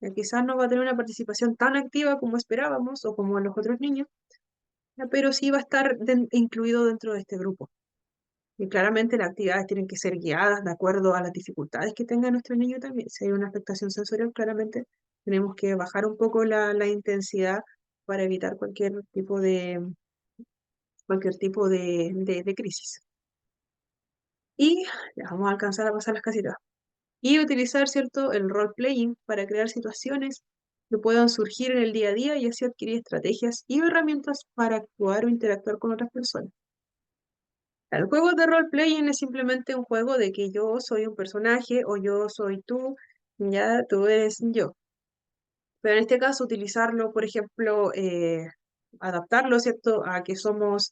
Ya quizás no va a tener una participación tan activa como esperábamos o como los otros niños, ya, pero sí va a estar incluido dentro de este grupo. Y claramente las actividades tienen que ser guiadas de acuerdo a las dificultades que tenga nuestro niño también. Si hay una afectación sensorial, claramente tenemos que bajar un poco la intensidad para evitar cualquier tipo de crisis. Y ya vamos a alcanzar a pasar las casitas. Y utilizar, ¿cierto?, el role-playing para crear situaciones que puedan surgir en el día a día y así adquirir estrategias y herramientas para actuar o interactuar con otras personas. El juego de role-playing es simplemente un juego de que yo soy un personaje o yo soy tú, ya tú eres yo. Pero en este caso utilizarlo, por ejemplo, adaptarlo, ¿cierto?, a que somos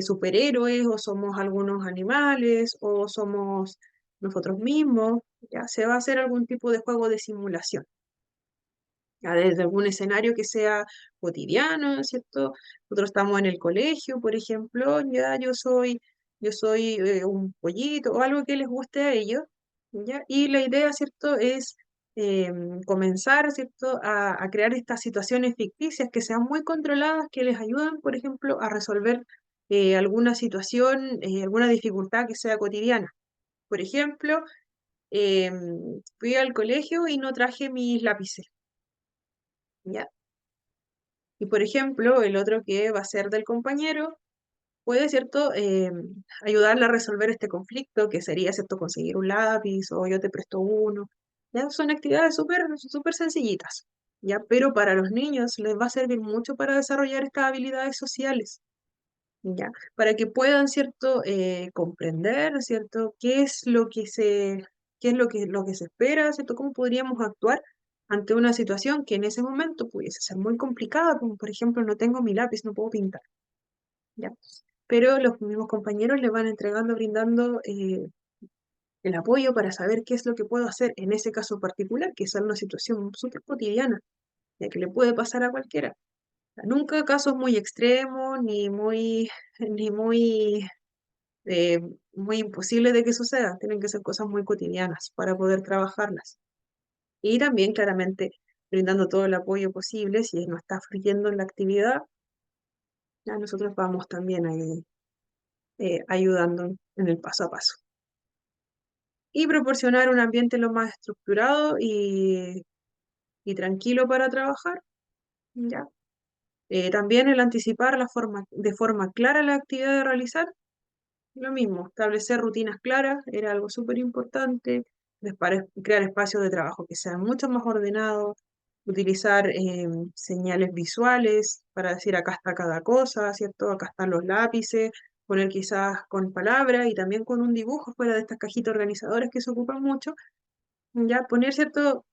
superhéroes o somos algunos animales o somos nosotros mismos, ya se va a hacer algún tipo de juego de simulación. Ya desde algún escenario que sea cotidiano, ¿cierto? Nosotros estamos en el colegio, por ejemplo, ya yo soy un pollito o algo que les guste a ellos, ¿ya? Y la idea, ¿cierto? Es comenzar, ¿cierto? A crear estas situaciones ficticias que sean muy controladas, que les ayudan, por ejemplo, a resolver alguna situación, alguna dificultad que sea cotidiana. Por ejemplo, fui al colegio y no traje mis lápices. ¿Ya? Y por ejemplo, el otro que va a ser del compañero puede, ¿cierto?, ayudarle a resolver este conflicto, que sería, ¿cierto?, conseguir un lápiz o yo te presto uno. ¿Ya? Son actividades súper sencillitas, ¿ya? Pero para los niños les va a servir mucho para desarrollar estas habilidades sociales, ¿ya? Para que puedan, ¿cierto?, comprender, ¿cierto?, qué es lo que se espera, ¿cierto?, cómo podríamos actuar ante una situación que en ese momento pudiese ser muy complicada, como por ejemplo, no tengo mi lápiz, no puedo pintar, ¿ya? Pero los mismos compañeros le van entregando, brindando el apoyo para saber qué es lo que puedo hacer en ese caso particular, que es una situación súper cotidiana, ya que le puede pasar a cualquiera. Nunca casos muy extremos, ni eh, muy imposibles de que sucedan. Tienen que ser cosas muy cotidianas para poder trabajarlas. Y también, claramente, brindando todo el apoyo posible. Si no está fluyendo en la actividad, ya nosotros vamos también ahí ayudando en el paso a paso. Y proporcionar un ambiente lo más estructurado y tranquilo para trabajar, ¿ya? También el anticipar de forma clara la actividad de realizar. Lo mismo, establecer rutinas claras era algo súper importante, crear espacios de trabajo que sean mucho más ordenados, utilizar señales visuales para decir acá está cada cosa, ¿cierto? Acá están los lápices, poner quizás con palabras y también con un dibujo fuera de estas cajitas organizadoras que se ocupan mucho, ya poner, ¿cierto?,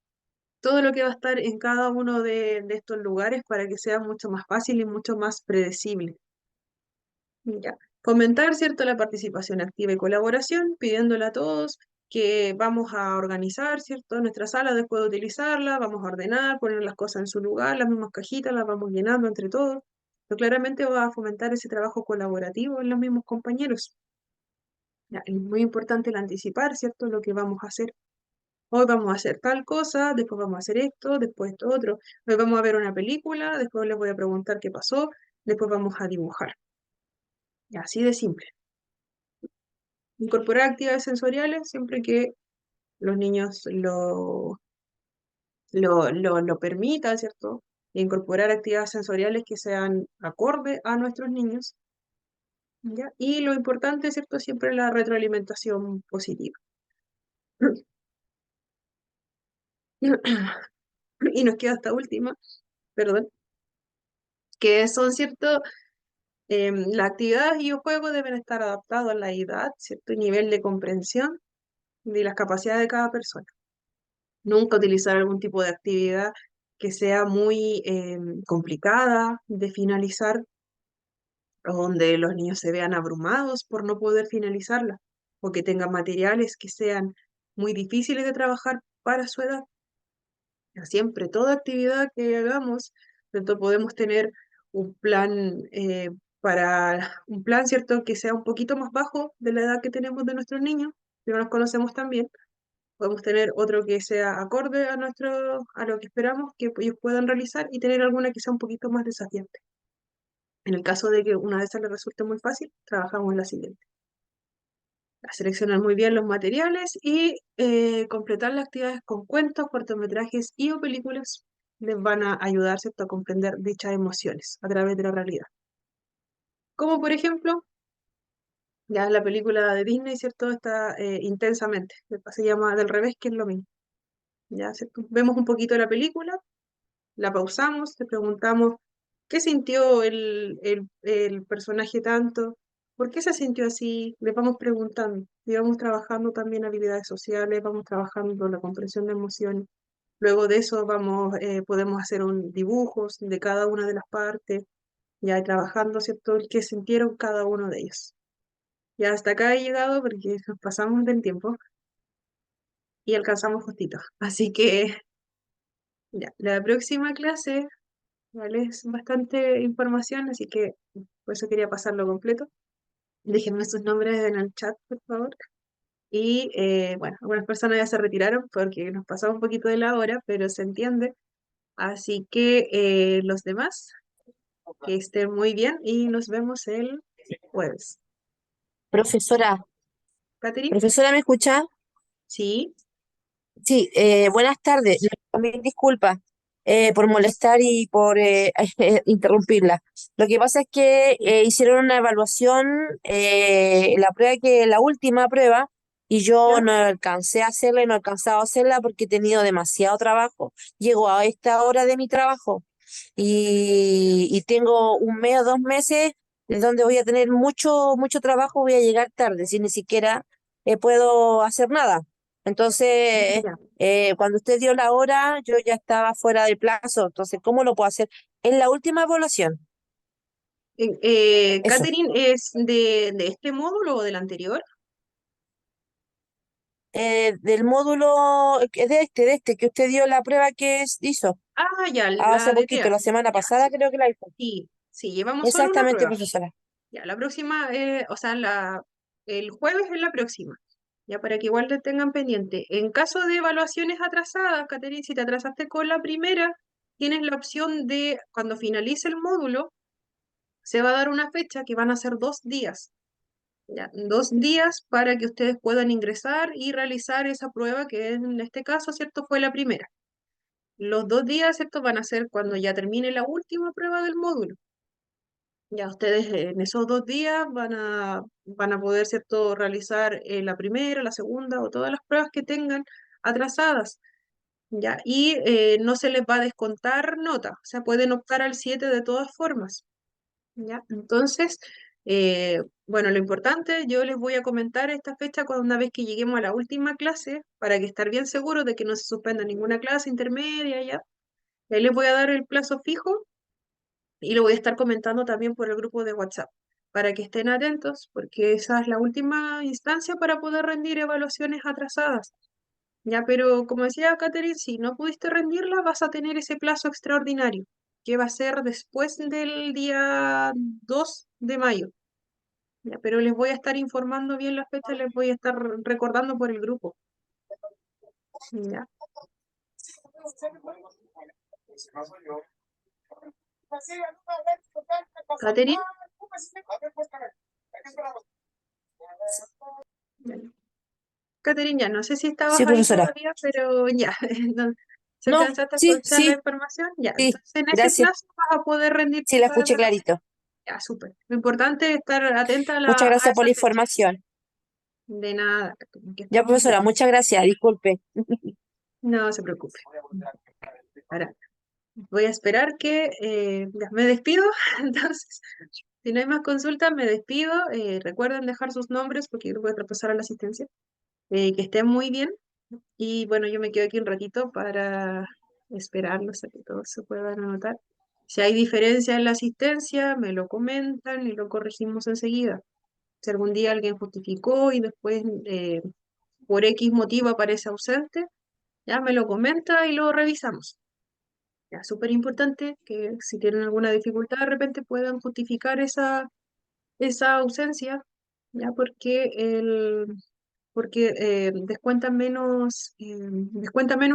todo lo que va a estar en cada uno de estos lugares para que sea mucho más fácil y mucho más predecible. Ya. Fomentar, ¿cierto?, la participación activa y colaboración, pidiéndole a todos que vamos a organizar, ¿cierto?, nuestra sala después de utilizarla, vamos a ordenar, poner las cosas en su lugar, las mismas cajitas las vamos llenando entre todos. Pero claramente va a fomentar ese trabajo colaborativo en los mismos compañeros. Ya, es muy importante el anticipar, ¿cierto?, lo que vamos a hacer. Hoy vamos a hacer tal cosa, después vamos a hacer esto, después esto otro. Hoy vamos a ver una película, después les voy a preguntar qué pasó, después vamos a dibujar. Y así de simple. Incorporar actividades sensoriales siempre que los niños lo permitan, ¿cierto? Incorporar actividades sensoriales que sean acorde a nuestros niños, ¿ya? Y lo importante, ¿cierto? Siempre la retroalimentación positiva. Y nos queda esta última, perdón, que son, ¿cierto? Las actividades y los juegos deben estar adaptados a la edad, ¿cierto? Y nivel de comprensión de las capacidades de cada persona. Nunca utilizar algún tipo de actividad que sea muy complicada de finalizar, o donde los niños se vean abrumados por no poder finalizarla, o que tengan materiales que sean muy difíciles de trabajar para su edad. Siempre, toda actividad que hagamos, ¿cierto? Podemos tener un plan un plan, ¿cierto?, que sea un poquito más bajo de la edad que tenemos de nuestros niños, que no los conocemos tan bien. Podemos tener otro que sea acorde a lo que esperamos que ellos puedan realizar, y tener alguna que sea un poquito más desafiante. En el caso de que una de esas les resulte muy fácil, trabajamos en la siguiente. Seleccionar muy bien los materiales y completar las actividades con cuentos, cortometrajes y o películas les van a ayudar, ¿cierto?, a comprender dichas emociones a través de la realidad. Como por ejemplo, ya la película de Disney, ¿cierto?, está Intensamente, se llama Del Revés, que es lo mismo. Ya, ¿cierto? Vemos un poquito de la película, la pausamos, le preguntamos qué sintió el personaje tanto, por qué se sintió así, le vamos preguntando, y vamos trabajando también habilidades sociales, vamos trabajando la comprensión de emociones. Luego de eso podemos hacer dibujos de cada una de las partes, ya trabajando, ¿cierto?, el que sintieron cada uno de ellos. Ya hasta acá he llegado porque nos pasamos del tiempo y alcanzamos justito. Así que ya, la próxima clase, ¿vale? Es bastante información, así que por eso quería pasarlo completo. Déjenme sus nombres en el chat, por favor. Y bueno, algunas personas ya se retiraron porque nos pasamos un poquito de la hora, pero se entiende. Así que los demás, que estén muy bien y nos vemos el jueves. Profesora, ¿Catherine? profesora, ¿me escucha? Sí. Sí, buenas tardes. También disculpa por molestar y por interrumpirla. Lo que pasa es que hicieron una evaluación, la última prueba, y yo ¿Ya? no alcancé a hacerla y no he alcanzado a hacerla porque he tenido demasiado trabajo. Llego a esta hora de mi trabajo y tengo un mes o 2 meses en donde voy a tener mucho trabajo, voy a llegar tarde, si ni siquiera puedo hacer nada. Entonces, Ya. cuando usted dio la hora, yo ya estaba fuera del plazo. Entonces, ¿cómo lo puedo hacer? En la última evaluación, eso. ¿Catherine es de este módulo o del anterior? Del módulo de este, que usted dio la prueba hizo Ah, ya, hace la de poquito, TEA. la semana Ya, pasada sí. creo que la hizo. Sí, sí, llevamos solo una Exactamente, prueba. profesora. Ya, la próxima, o sea, el jueves es la próxima. Ya, para que igual te tengan pendiente. En caso de evaluaciones atrasadas, Caterina, si te atrasaste con la primera, tienes la opción de, cuando finalice el módulo, se va a dar una fecha que van a ser 2 días. Ya, 2 días para que ustedes puedan ingresar y realizar esa prueba que en este caso, ¿cierto?, fue la primera. Los 2 días, ¿cierto?, van a ser cuando ya termine la última prueba del módulo. Ya ustedes en esos 2 días van a poder, ¿cierto?, realizar la primera, la segunda o todas las pruebas que tengan atrasadas, ¿ya? Y no se les va a descontar nota, o sea, pueden optar al 7 de todas formas, ¿ya? Entonces, bueno, lo importante, yo les voy a comentar esta fecha una vez que lleguemos a la última clase, para que estar bien seguros de que no se suspenda ninguna clase intermedia, ¿ya? Ahí les voy a dar el plazo fijo y lo voy a estar comentando también por el grupo de WhatsApp. para que estén atentos, porque esa es la última instancia para poder rendir evaluaciones atrasadas. Ya, pero como decía Catherine, si no pudiste rendirla, vas a tener ese plazo extraordinario, que va a ser después del día 2 de mayo. Ya, pero les voy a estar informando bien las fechas, les voy a estar recordando por el grupo. Ya. Catherine. Catherine, ya no sé si estabas Sí, ahí profesora. todavía, pero ya, no, ¿se No, alcanzaste a sí, escuchar la sí, información? Ya, sí, entonces en ese gracias. plazo vas a poder rendir Sí, la todas las escuché evaluaciones. clarito. Ya, súper. Lo importante es estar atenta a Muchas gracias por esa la fecha. información. De nada, Catherine, que Ya, estés muy bien. profesora, muchas gracias. Disculpe. No se preocupe. Ahora, voy a esperar que ya me despido. Entonces, si no hay más consultas, me despido. Recuerden dejar sus nombres porque yo voy a traspasar a la asistencia. Que estén muy bien. Y bueno, yo me quedo aquí un ratito para esperarlos a que todos se puedan anotar. Si hay diferencia en la asistencia, me lo comentan y lo corregimos enseguida. Si algún día alguien justificó y después por X motivo aparece ausente, ya me lo comenta y lo revisamos. Ya, súper importante que si tienen alguna dificultad de repente puedan justificar esa ausencia, ya porque descuenta menos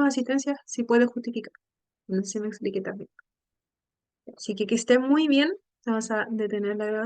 asistencia si puede justificar. No sé si me expliqué también. Así que estén muy bien. Vamos a detener la grabación.